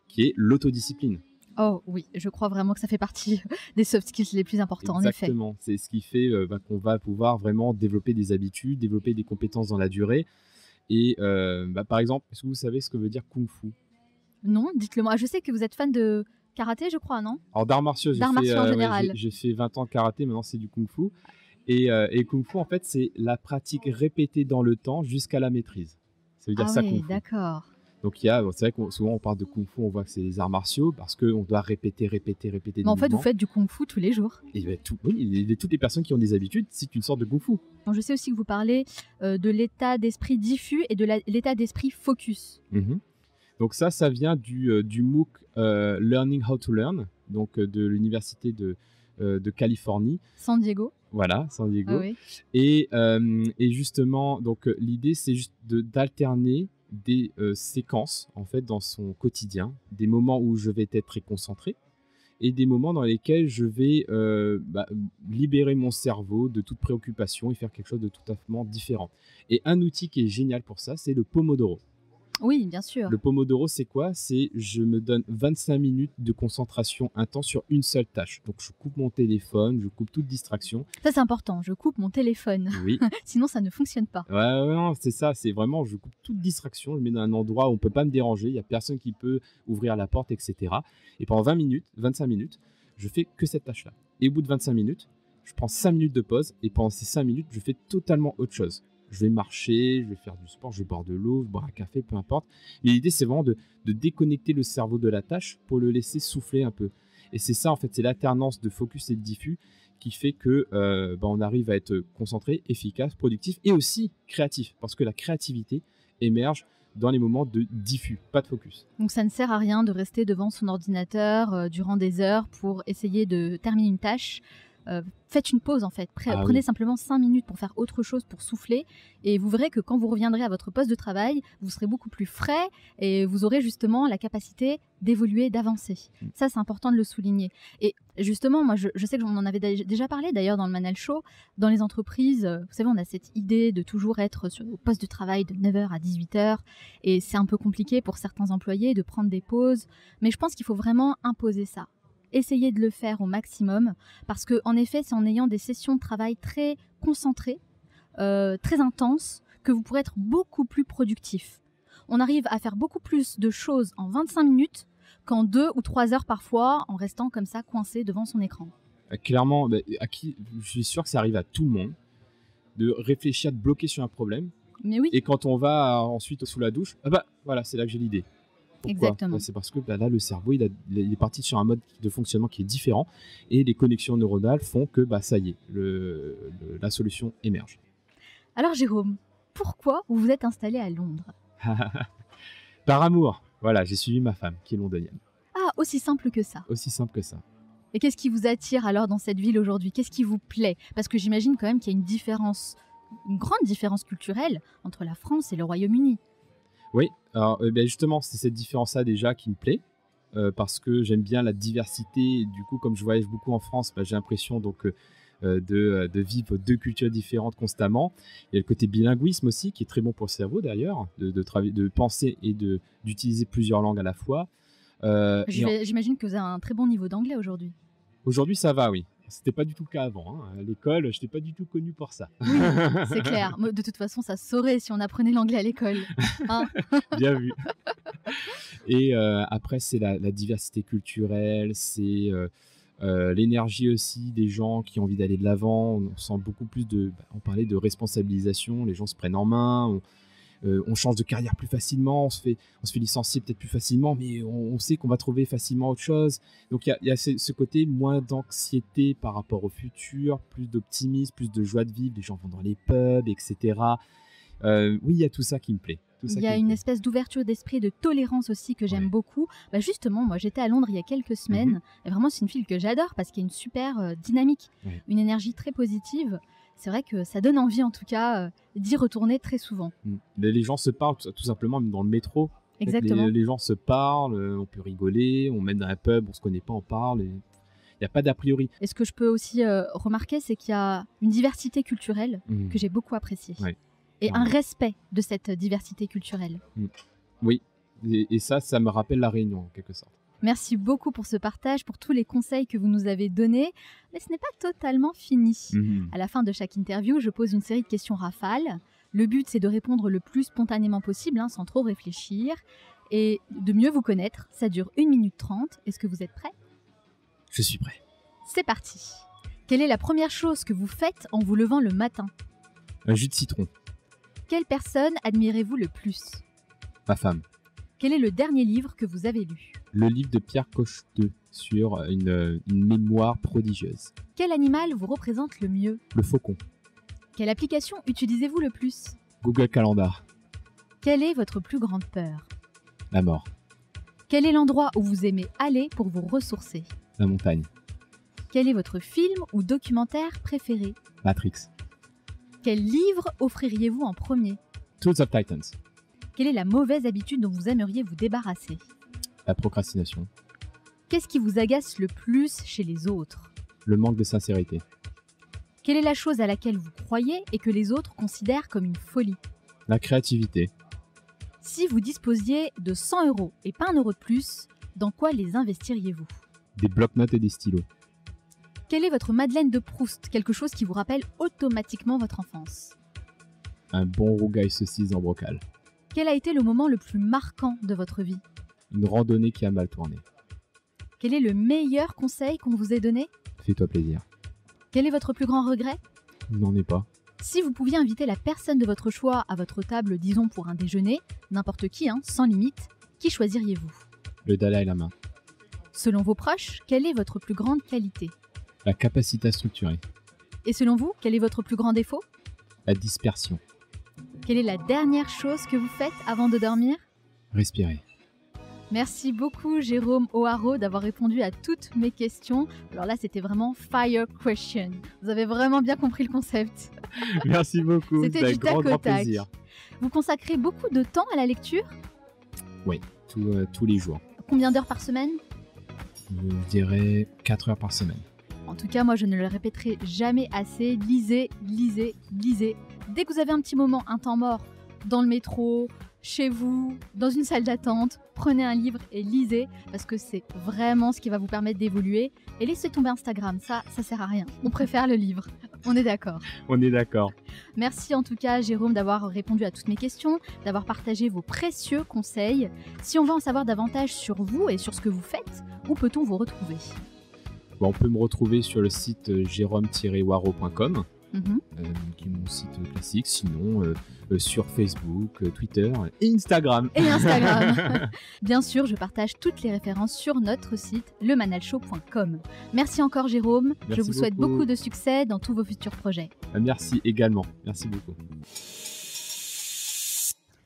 qui est l'autodiscipline. Oh oui, je crois vraiment que ça fait partie des soft skills les plus importants, Exactement. En effet. C'est ce qui fait qu'on va pouvoir vraiment développer des habitudes, développer des compétences dans la durée. Et par exemple, est-ce que vous savez ce que veut dire Kung Fu? Non, dites-le moi. Je sais que vous êtes fan de karaté, je crois, non? Alors d'arts martiaux, en général. J'ai fait 20 ans de karaté, maintenant c'est du Kung Fu. Et Kung Fu, en fait, c'est la pratique répétée dans le temps jusqu'à la maîtrise. Ça veut dire ça, Kung Fu. D'accord. Donc c'est vrai que souvent on parle de Kung Fu, on voit que c'est les arts martiaux parce qu'on doit répéter. Mais en fait, vous faites du Kung Fu tous les jours. Et toutes les personnes qui ont des habitudes, c'est une sorte de Kung Fu. Je sais aussi que vous parlez de l'état d'esprit diffus et de l'état d'esprit focus. Donc ça vient du MOOC Learning How to Learn, donc de l'université de Californie. San Diego. Voilà, San Diego. Ah oui. Et justement, donc l'idée c'est juste d'alterner des séquences en fait dans son quotidien, des moments où je vais être très concentré et des moments dans lesquels je vais libérer mon cerveau de toute préoccupation et faire quelque chose de tout à fait différent. Et un outil qui est génial pour ça, c'est le Pomodoro. Oui, bien sûr. Le Pomodoro, c'est quoi? C'est je me donne 25 minutes de concentration intense sur une seule tâche. Donc, je coupe mon téléphone, je coupe toute distraction. Ça, c'est important. Je coupe mon téléphone. Oui. Sinon, ça ne fonctionne pas. Ouais, non, c'est ça. C'est vraiment, je coupe toute distraction. Je me mets dans un endroit où on ne peut pas me déranger. Il n'y a personne qui peut ouvrir la porte, etc. Et pendant 25 minutes, je fais que cette tâche-là. Et au bout de 25 minutes, je prends 5 minutes de pause. Et pendant ces 5 minutes, je fais totalement autre chose. Je vais marcher, je vais faire du sport, je vais boire de l'eau, je vais boire un café, peu importe. Mais l'idée, c'est vraiment de déconnecter le cerveau de la tâche pour le laisser souffler un peu. Et c'est ça, en fait, c'est l'alternance de focus et de diffus qui fait que on arrive à être concentré, efficace, productif et aussi créatif. Parce que la créativité émerge dans les moments de diffus, pas de focus. Donc ça ne sert à rien de rester devant son ordinateur durant des heures pour essayer de terminer une tâche. Faites une pause en fait, prenez simplement 5 minutes pour faire autre chose, pour souffler et vous verrez que quand vous reviendrez à votre poste de travail, vous serez beaucoup plus frais et vous aurez justement la capacité d'évoluer, d'avancer. Ça, c'est important de le souligner. Et justement, moi je sais que j'en en avais déjà parlé d'ailleurs dans le Manal Show, dans les entreprises, vous savez, on a cette idée de toujours être au poste de travail de 9h à 18h et c'est un peu compliqué pour certains employés de prendre des pauses, mais je pense qu'il faut vraiment imposer ça. Essayez de le faire au maximum parce que en effet, c'est en ayant des sessions de travail très concentrées, très intenses, que vous pourrez être beaucoup plus productif. On arrive à faire beaucoup plus de choses en 25 minutes qu'en 2 ou 3 heures parfois, en restant comme ça coincé devant son écran. Clairement, je suis sûr que ça arrive à tout le monde de réfléchir, de bloquer sur un problème. Mais oui. Et quand on va ensuite sous la douche, voilà, c'est là que j'ai l'idée. Pourquoi? Exactement. C'est parce que là, le cerveau, il est parti sur un mode de fonctionnement qui est différent et les connexions neuronales font que ça y est, la solution émerge. Alors Jérôme, pourquoi vous vous êtes installé à Londres? Par amour, voilà, j'ai suivi ma femme qui est londonienne. Ah, aussi simple que ça. Aussi simple que ça. Et qu'est-ce qui vous attire alors dans cette ville aujourd'hui? Qu'est-ce qui vous plaît? Parce que j'imagine quand même qu'il y a une grande différence culturelle entre la France et le Royaume-Uni. Oui, alors justement, c'est cette différence-là déjà qui me plaît, parce que j'aime bien la diversité. Et du coup, comme je voyage beaucoup en France, j'ai l'impression de vivre deux cultures différentes constamment. Il y a le côté bilinguisme aussi, qui est très bon pour le cerveau d'ailleurs, de penser et d'utiliser plusieurs langues à la fois. J'imagine que vous avez un très bon niveau d'anglais aujourd'hui. Aujourd'hui, ça va, oui. C'était pas du tout le cas avant. À l'école, je n'étais pas du tout connu pour ça. Oui, c'est clair. De toute façon, ça se saurait si on apprenait l'anglais à l'école. Hein. Bien vu. Et après, c'est la diversité culturelle, c'est l'énergie aussi des gens qui ont envie d'aller de l'avant. On sent beaucoup plus on parlait de responsabilisation, les gens se prennent en main, on change de carrière plus facilement, on se fait licencier peut-être plus facilement, mais on sait qu'on va trouver facilement autre chose. Donc il y a ce côté moins d'anxiété par rapport au futur, plus d'optimisme, plus de joie de vivre, les gens vont dans les pubs, etc. Oui, il y a tout ça qui me plaît. Il y a une espèce d'ouverture d'esprit, de tolérance aussi que j'aime beaucoup. Justement, moi j'étais à Londres il y a quelques semaines, et vraiment c'est une ville que j'adore parce qu'il y a une super dynamique, une énergie très positive. C'est vrai que ça donne envie en tout cas d'y retourner très souvent. Les gens se parlent tout simplement, même dans le métro. Exactement. Les gens se parlent, on peut rigoler, on mène dans un pub, on se connaît pas, on parle. Il n'y a pas d'a priori. Et ce que je peux aussi remarquer, c'est qu'il y a une diversité culturelle que j'ai beaucoup appréciée. Et un respect de cette diversité culturelle. Oui, et ça me rappelle la Réunion en quelque sorte. Merci beaucoup pour ce partage, pour tous les conseils que vous nous avez donnés. Mais ce n'est pas totalement fini. À la fin de chaque interview, je pose une série de questions rafales. Le but, c'est de répondre le plus spontanément possible, sans trop réfléchir. Et de mieux vous connaître, ça dure 1 minute 30. Est-ce que vous êtes prêts? Je suis prêt. C'est parti. Quelle est la première chose que vous faites en vous levant le matin? Un jus de citron. Quelle personne admirez-vous le plus? Ma femme. Quel est le dernier livre que vous avez lu? Le livre de Pierre Cocheteux sur une mémoire prodigieuse. Quel animal vous représente le mieux? Le faucon. Quelle application utilisez-vous le plus? Google Calendar. Quelle est votre plus grande peur? La mort. Quel est l'endroit où vous aimez aller pour vous ressourcer? La montagne. Quel est votre film ou documentaire préféré? Matrix. Quel livre offririez-vous en premier? Tools of Titans. Quelle est la mauvaise habitude dont vous aimeriez vous débarrasser? La procrastination. Qu'est-ce qui vous agace le plus chez les autres? Le manque de sincérité. Quelle est la chose à laquelle vous croyez et que les autres considèrent comme une folie? La créativité. Si vous disposiez de 100 € et pas 1 € de plus, dans quoi les investiriez-vous? Des bloc-notes et des stylos. Quelle est votre Madeleine de Proust? Quelque chose qui vous rappelle automatiquement votre enfance. Un bon rougail saucisse en brocal. Quel a été le moment le plus marquant de votre vie? Une randonnée qui a mal tourné. Quel est le meilleur conseil qu'on vous ait donné? Fais-toi plaisir. Quel est votre plus grand regret? Il n'en est pas. Si vous pouviez inviter la personne de votre choix à votre table, disons pour un déjeuner, n'importe qui, sans limite, qui choisiriez-vous? Le Dalai Lama. Selon vos proches, quelle est votre plus grande qualité? La capacité à structurer. Et selon vous, quel est votre plus grand défaut? La dispersion. Quelle est la dernière chose que vous faites avant de dormir? Respirer. Merci beaucoup Jérôme O'Haraud d'avoir répondu à toutes mes questions. Alors là, c'était vraiment fire question. Vous avez vraiment bien compris le concept. Merci beaucoup. C'était du tac au grand tac. plaisir. Vous consacrez beaucoup de temps à la lecture? Oui, tous les jours. Combien d'heures par semaine? Je dirais 4 heures par semaine. En tout cas, moi, je ne le répéterai jamais assez. Lisez, lisez, lisez. Dès que vous avez un petit moment, un temps mort, dans le métro, chez vous, dans une salle d'attente, prenez un livre et lisez, parce que c'est vraiment ce qui va vous permettre d'évoluer. Et laissez tomber Instagram, ça sert à rien. On préfère le livre. On est d'accord. On est d'accord. Merci en tout cas, Jérôme, d'avoir répondu à toutes mes questions, d'avoir partagé vos précieux conseils. Si on veut en savoir davantage sur vous et sur ce que vous faites, où peut-on vous retrouver? On peut me retrouver sur le site jérôme-waro.com qui est mon site classique. Sinon, sur Facebook, Twitter et Instagram. Bien sûr, je partage toutes les références sur notre site lemanalshow.com. Merci encore Jérôme. Je vous souhaite beaucoup de succès dans tous vos futurs projets. Merci également. Merci beaucoup.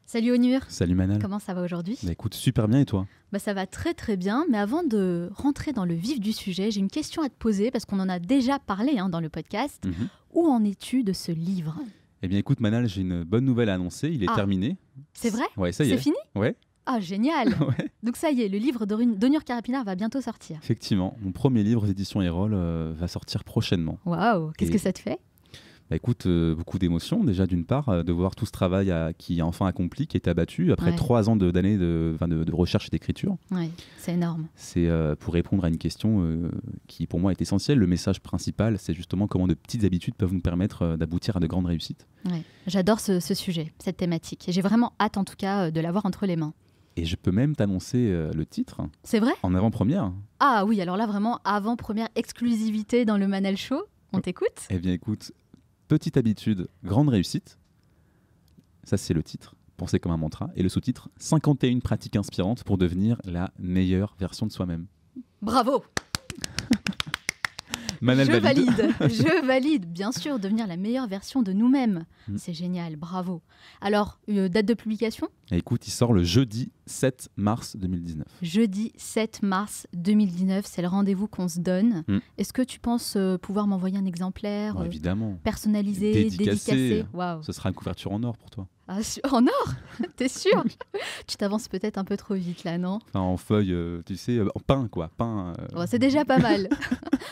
Salut Onur. Salut Manal. Comment ça va aujourd'hui ? Écoute, super bien et toi ? Ça va très très bien, mais avant de rentrer dans le vif du sujet, j'ai une question à te poser parce qu'on en a déjà parlé dans le podcast. Où en es-tu de ce livre ? Eh bien écoute Manal, j'ai une bonne nouvelle à annoncer, il est terminé. C'est vrai ? Ouais, ça y est. C'est fini ? Ouais. Ah génial. Ouais. Donc ça y est, le livre d'Onur Carapinard va bientôt sortir. Effectivement, mon premier livre aux éditions Erol va sortir prochainement. Waouh, qu'est-ce que ça te fait ? Écoute, beaucoup d'émotions déjà d'une part, de voir tout ce travail qui est enfin accompli, qui est abattu après 3 ans d'années de recherche et d'écriture. Ouais, c'est énorme. C'est pour répondre à une question qui pour moi est essentielle. Le message principal, c'est justement comment de petites habitudes peuvent nous permettre d'aboutir à de grandes réussites. Ouais. J'adore ce sujet, cette thématique. Et j'ai vraiment hâte en tout cas de l'avoir entre les mains. Et je peux même t'annoncer le titre. C'est vrai ? En avant-première. Ah oui, alors là vraiment avant-première exclusivité dans le Manal Show. On t'écoute ? Eh bien écoute, petite habitude, grande réussite. Ça c'est le titre, pensez comme un mantra. Et le sous-titre, 51 pratiques inspirantes pour devenir la meilleure version de soi-même. Bravo. Manal valide. Je valide, bien sûr, devenir la meilleure version de nous-mêmes. C'est génial, bravo. Alors, date de publication ? Écoute, il sort le jeudi 7 mars 2019. Jeudi 7 mars 2019, c'est le rendez-vous qu'on se donne. Est-ce que tu penses pouvoir m'envoyer un exemplaire évidemment. Personnalisé, dédicacé ? Wow. Ce sera une couverture en or pour toi. Ah, en or ? T'es sûr ? Tu t'avances peut-être un peu trop vite là, non ? Enfin, en feuille, tu sais, en pain quoi. Pain, c'est déjà pas mal.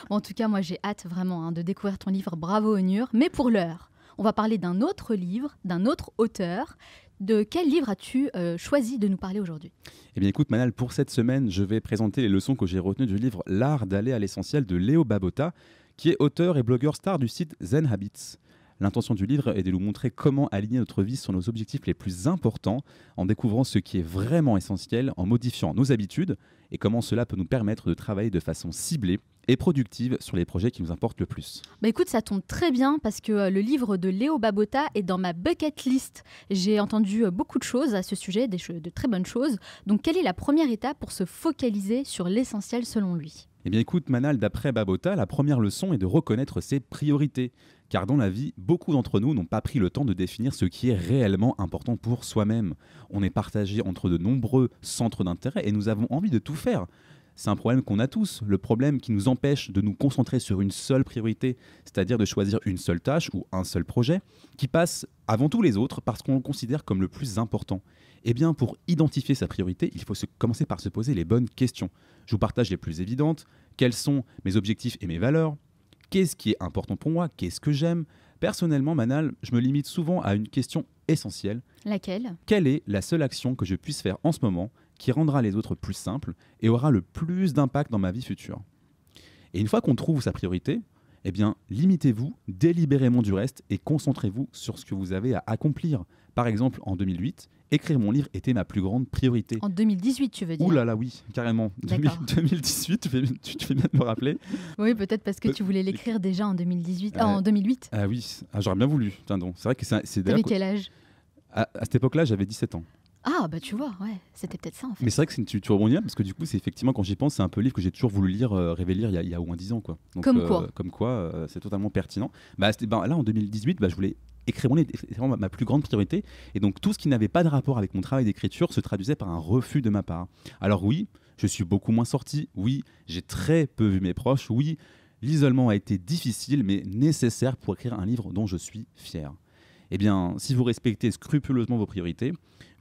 En tout cas, moi j'ai hâte vraiment de découvrir ton livre. Bravo Onur. Mais pour l'heure, on va parler d'un autre livre, d'un autre auteur. De quel livre as-tu choisi de nous parler aujourd'hui ? Eh bien écoute Manal, pour cette semaine, je vais présenter les leçons que j'ai retenues du livre L'art d'aller à l'essentiel de Léo Babauta, qui est auteur et blogueur star du site Zen Habits. L'intention du livre est de nous montrer comment aligner notre vie sur nos objectifs les plus importants, en découvrant ce qui est vraiment essentiel, en modifiant nos habitudes, et comment cela peut nous permettre de travailler de façon ciblée et productive sur les projets qui nous importent le plus. Écoute, ça tombe très bien parce que le livre de Léo Babauta est dans ma bucket list. J'ai entendu beaucoup de choses à ce sujet, de très bonnes choses. Donc quelle est la première étape pour se focaliser sur l'essentiel selon lui ? Eh bien écoute Manal, d'après Babauta, la première leçon est de reconnaître ses priorités. Car dans la vie, beaucoup d'entre nous n'ont pas pris le temps de définir ce qui est réellement important pour soi-même. On est partagé entre de nombreux centres d'intérêt et nous avons envie de tout faire. C'est un problème qu'on a tous, le problème qui nous empêche de nous concentrer sur une seule priorité, c'est-à-dire de choisir une seule tâche ou un seul projet, qui passe avant tous les autres parce qu'on le considère comme le plus important. Eh bien, pour identifier sa priorité, il faut commencer par se poser les bonnes questions. Je vous partage les plus évidentes. Quels sont mes objectifs et mes valeurs ? Qu'est-ce qui est important pour moi ? Qu'est-ce que j'aime ? Personnellement, Manal, je me limite souvent à une question essentielle. Laquelle ? Quelle est la seule action que je puisse faire en ce moment qui rendra les autres plus simples et aura le plus d'impact dans ma vie future ? Et une fois qu'on trouve sa priorité, eh bien, limitez-vous délibérément du reste et concentrez-vous sur ce que vous avez à accomplir. Par exemple, en 2008, écrire mon livre était ma plus grande priorité. En 2018, tu veux dire ? Ouh là là, oui, carrément. 2018, tu fais bien de me rappeler. Oui, peut-être parce que tu voulais l'écrire déjà en 2018. En 2008. Ah oui, j'aurais bien voulu. Tiens donc, c'est vrai que c'est T'avais quel âge ? À cette époque-là, j'avais 17 ans. Ah, tu vois, ouais, c'était peut-être ça en fait. Mais c'est vrai que tu rebondis là, parce que du coup, c'est effectivement, quand j'y pense, c'est un peu le livre que j'ai toujours voulu rêver lire il y a au moins 10 ans. Quoi. Donc, comme quoi, c'est totalement pertinent. Là, en 2018, je voulais écrire mon livre, c'est vraiment ma plus grande priorité. Et donc, tout ce qui n'avait pas de rapport avec mon travail d'écriture se traduisait par un refus de ma part. Alors oui, je suis beaucoup moins sorti. Oui, j'ai très peu vu mes proches. Oui, l'isolement a été difficile, mais nécessaire pour écrire un livre dont je suis fier. Eh bien, si vous respectez scrupuleusement vos priorités,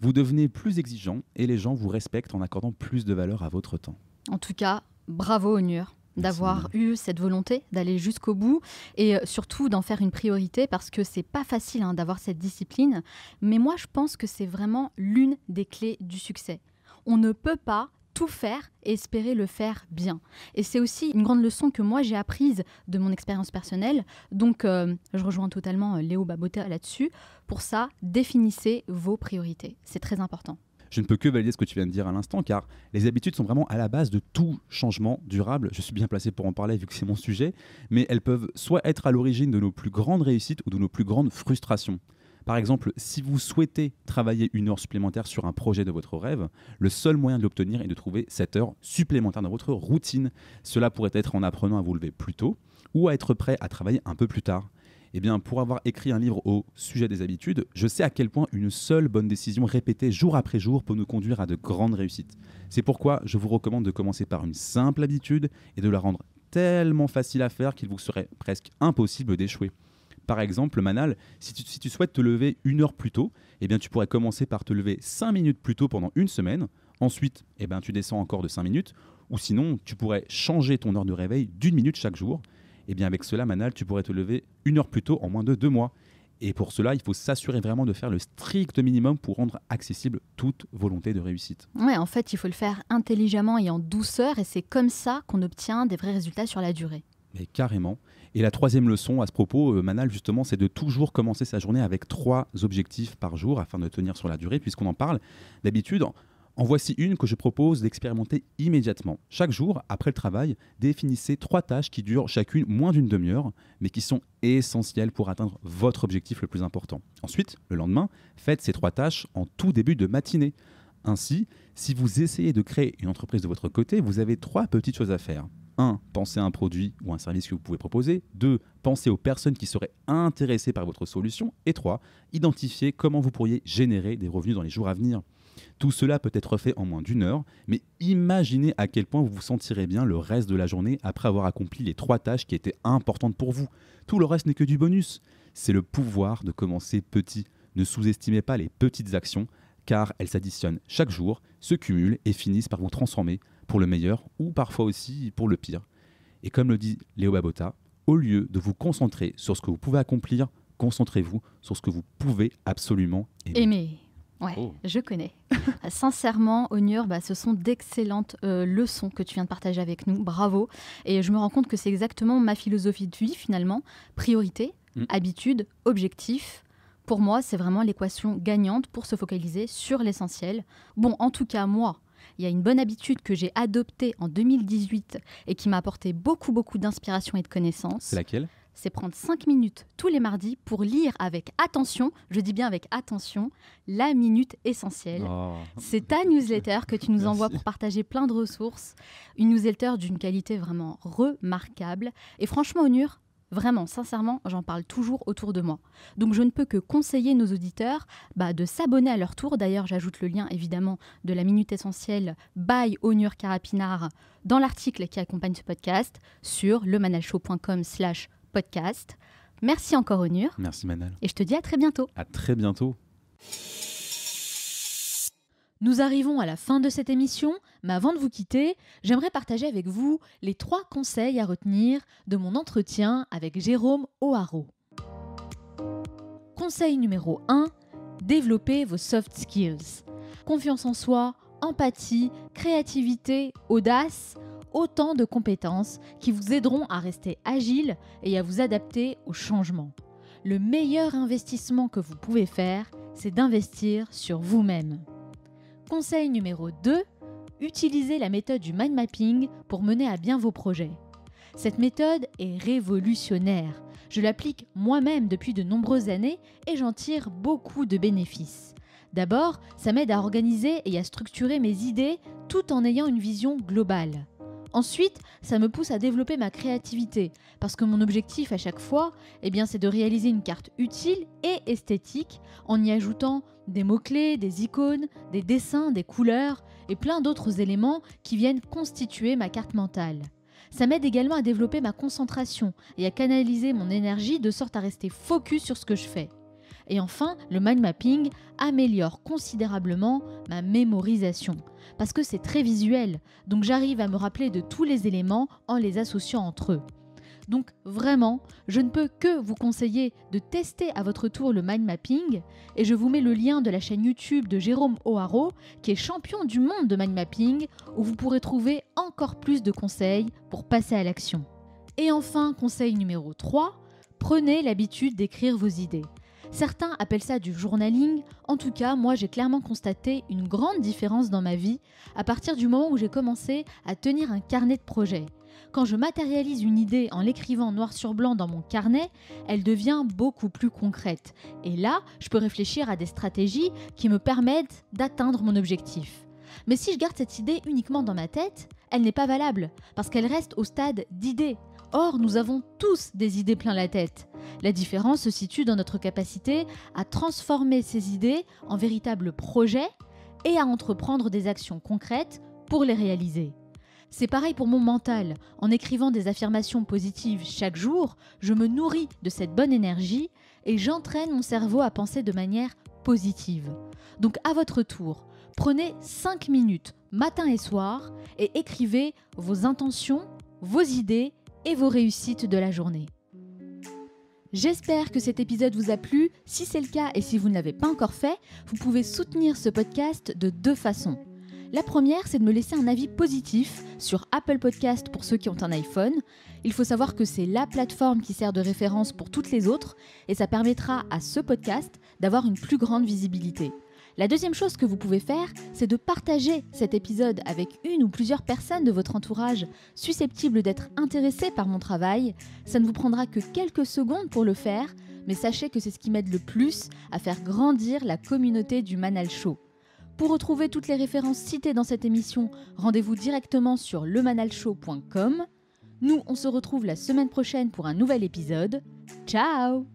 vous devenez plus exigeant et les gens vous respectent en accordant plus de valeur à votre temps. En tout cas, bravo Onur d'avoir eu cette volonté d'aller jusqu'au bout et surtout d'en faire une priorité parce que c'est pas facile d'avoir cette discipline. Mais moi, je pense que c'est vraiment l'une des clés du succès. On ne peut pas tout faire et espérer le faire bien. Et c'est aussi une grande leçon que moi j'ai apprise de mon expérience personnelle. Donc je rejoins totalement Léo Babauta là-dessus. Pour ça, définissez vos priorités. C'est très important. Je ne peux que valider ce que tu viens de dire à l'instant, car les habitudes sont vraiment à la base de tout changement durable. Je suis bien placé pour en parler vu que c'est mon sujet, mais elles peuvent soit être à l'origine de nos plus grandes réussites ou de nos plus grandes frustrations. Par exemple, si vous souhaitez travailler 1 heure supplémentaire sur un projet de votre rêve, le seul moyen de l'obtenir est de trouver 7 heures supplémentaires dans votre routine. Cela pourrait être en apprenant à vous lever plus tôt ou à être prêt à travailler un peu plus tard. Eh bien, pour avoir écrit un livre au sujet des habitudes, je sais à quel point une seule bonne décision répétée jour après jour peut nous conduire à de grandes réussites. C'est pourquoi je vous recommande de commencer par une simple habitude et de la rendre tellement facile à faire qu'il vous serait presque impossible d'échouer. Par exemple, Manal, si tu souhaites te lever 1 heure plus tôt, eh bien, tu pourrais commencer par te lever 5 minutes plus tôt pendant une semaine. Ensuite, eh bien, tu descends encore de 5 minutes. Ou sinon, tu pourrais changer ton heure de réveil d'1 minute chaque jour. Eh bien, avec cela, Manal, tu pourrais te lever 1 heure plus tôt en moins de 2 mois. Et pour cela, il faut s'assurer vraiment de faire le strict minimum pour rendre accessible toute volonté de réussite. Ouais, en fait, il faut le faire intelligemment et en douceur, et c'est comme ça qu'on obtient des vrais résultats sur la durée. Mais carrément. Et la 3e leçon à ce propos, Manal, justement, c'est de toujours commencer sa journée avec 3 objectifs par jour afin de tenir sur la durée, puisqu'on en parle. D'habitude, en voici une que je propose d'expérimenter immédiatement. Chaque jour, après le travail, définissez 3 tâches qui durent chacune moins d'une demi-heure, mais qui sont essentielles pour atteindre votre objectif le plus important. Ensuite, le lendemain, faites ces 3 tâches en tout début de matinée. Ainsi, si vous essayez de créer une entreprise de votre côté, vous avez 3 petites choses à faire. 1. Pensez à un produit ou un service que vous pouvez proposer. 2. Pensez aux personnes qui seraient intéressées par votre solution. Et 3. Identifiez comment vous pourriez générer des revenus dans les jours à venir. Tout cela peut être fait en moins d'1 heure, mais imaginez à quel point vous vous sentirez bien le reste de la journée après avoir accompli les 3 tâches qui étaient importantes pour vous. Tout le reste n'est que du bonus. C'est le pouvoir de commencer petit. Ne sous-estimez pas les petites actions, car elles s'additionnent chaque jour, se cumulent et finissent par vous transformer pour le meilleur ou parfois aussi pour le pire. Et comme le dit Léo Babauta, au lieu de vous concentrer sur ce que vous pouvez accomplir, concentrez-vous sur ce que vous pouvez absolument aimer. Ouais, je connais. Sincèrement, Onur, ce sont d'excellentes leçons que tu viens de partager avec nous. Bravo. Et je me rends compte que c'est exactement ma philosophie de vie finalement. Priorité, habitude, objectif. Pour moi, c'est vraiment l'équation gagnante pour se focaliser sur l'essentiel. Bon, en tout cas, moi, il y a une bonne habitude que j'ai adoptée en 2018 et qui m'a apporté beaucoup d'inspiration et de connaissances. C'est laquelle ? C'est prendre 5 minutes tous les mardis pour lire avec attention, je dis bien avec attention, la Minute Essentielle. C'est ta newsletter que tu nous envoies pour partager plein de ressources. Une newsletter d'une qualité vraiment remarquable. Et franchement, Onur, vraiment, sincèrement, j'en parle toujours autour de moi. Donc je ne peux que conseiller nos auditeurs de s'abonner à leur tour. D'ailleurs, j'ajoute le lien évidemment de la Minute Essentielle by Onur Karapinar dans l'article qui accompagne ce podcast sur lemanalshow.com/podcast. Merci encore Onur. Merci Manal. Et je te dis à très bientôt. À très bientôt. Nous arrivons à la fin de cette émission, mais avant de vous quitter, j'aimerais partager avec vous les 3 conseils à retenir de mon entretien avec Jérôme O'Haraud. Conseil numéro 1, développez vos soft skills. Confiance en soi, empathie, créativité, audace, autant de compétences qui vous aideront à rester agile et à vous adapter aux changements. Le meilleur investissement que vous pouvez faire, c'est d'investir sur vous-même. Conseil numéro 2, utilisez la méthode du mind mapping pour mener à bien vos projets. Cette méthode est révolutionnaire. Je l'applique moi-même depuis de nombreuses années et j'en tire beaucoup de bénéfices. D'abord, ça m'aide à organiser et à structurer mes idées tout en ayant une vision globale. Ensuite, ça me pousse à développer ma créativité parce que mon objectif à chaque fois, c'est de réaliser une carte utile et esthétique en y ajoutant des mots-clés, des icônes, des dessins, des couleurs et plein d'autres éléments qui viennent constituer ma carte mentale. Ça m'aide également à développer ma concentration et à canaliser mon énergie de sorte à rester focus sur ce que je fais. Et enfin, le mind mapping améliore considérablement ma mémorisation parce que c'est très visuel, donc j'arrive à me rappeler de tous les éléments en les associant entre eux. Donc vraiment, je ne peux que vous conseiller de tester à votre tour le mind mapping et je vous mets le lien de la chaîne YouTube de Jérôme O'Haraud qui est champion du monde de mind mapping où vous pourrez trouver encore plus de conseils pour passer à l'action. Et enfin, conseil numéro 3, prenez l'habitude d'écrire vos idées. Certains appellent ça du journaling. En tout cas, moi j'ai clairement constaté une grande différence dans ma vie à partir du moment où j'ai commencé à tenir un carnet de projet. Quand je matérialise une idée en l'écrivant noir sur blanc dans mon carnet, elle devient beaucoup plus concrète. Et là, je peux réfléchir à des stratégies qui me permettent d'atteindre mon objectif. Mais si je garde cette idée uniquement dans ma tête, elle n'est pas valable, parce qu'elle reste au stade d'idée. Or, nous avons tous des idées plein la tête. La différence se situe dans notre capacité à transformer ces idées en véritables projets et à entreprendre des actions concrètes pour les réaliser. C'est pareil pour mon mental. En écrivant des affirmations positives chaque jour, je me nourris de cette bonne énergie et j'entraîne mon cerveau à penser de manière positive. Donc à votre tour, prenez 5 minutes matin et soir et écrivez vos intentions, vos idées et vos réussites de la journée. J'espère que cet épisode vous a plu. Si c'est le cas et si vous ne l'avez pas encore fait, vous pouvez soutenir ce podcast de 2 façons. La première, c'est de me laisser un avis positif sur Apple Podcast pour ceux qui ont un iPhone. Il faut savoir que c'est la plateforme qui sert de référence pour toutes les autres et ça permettra à ce podcast d'avoir une plus grande visibilité. La deuxième chose que vous pouvez faire, c'est de partager cet épisode avec une ou plusieurs personnes de votre entourage susceptibles d'être intéressées par mon travail. Ça ne vous prendra que quelques secondes pour le faire, mais sachez que c'est ce qui m'aide le plus à faire grandir la communauté du Manal Show. Pour retrouver toutes les références citées dans cette émission, rendez-vous directement sur lemanalshow.com. Nous, on se retrouve la semaine prochaine pour un nouvel épisode. Ciao!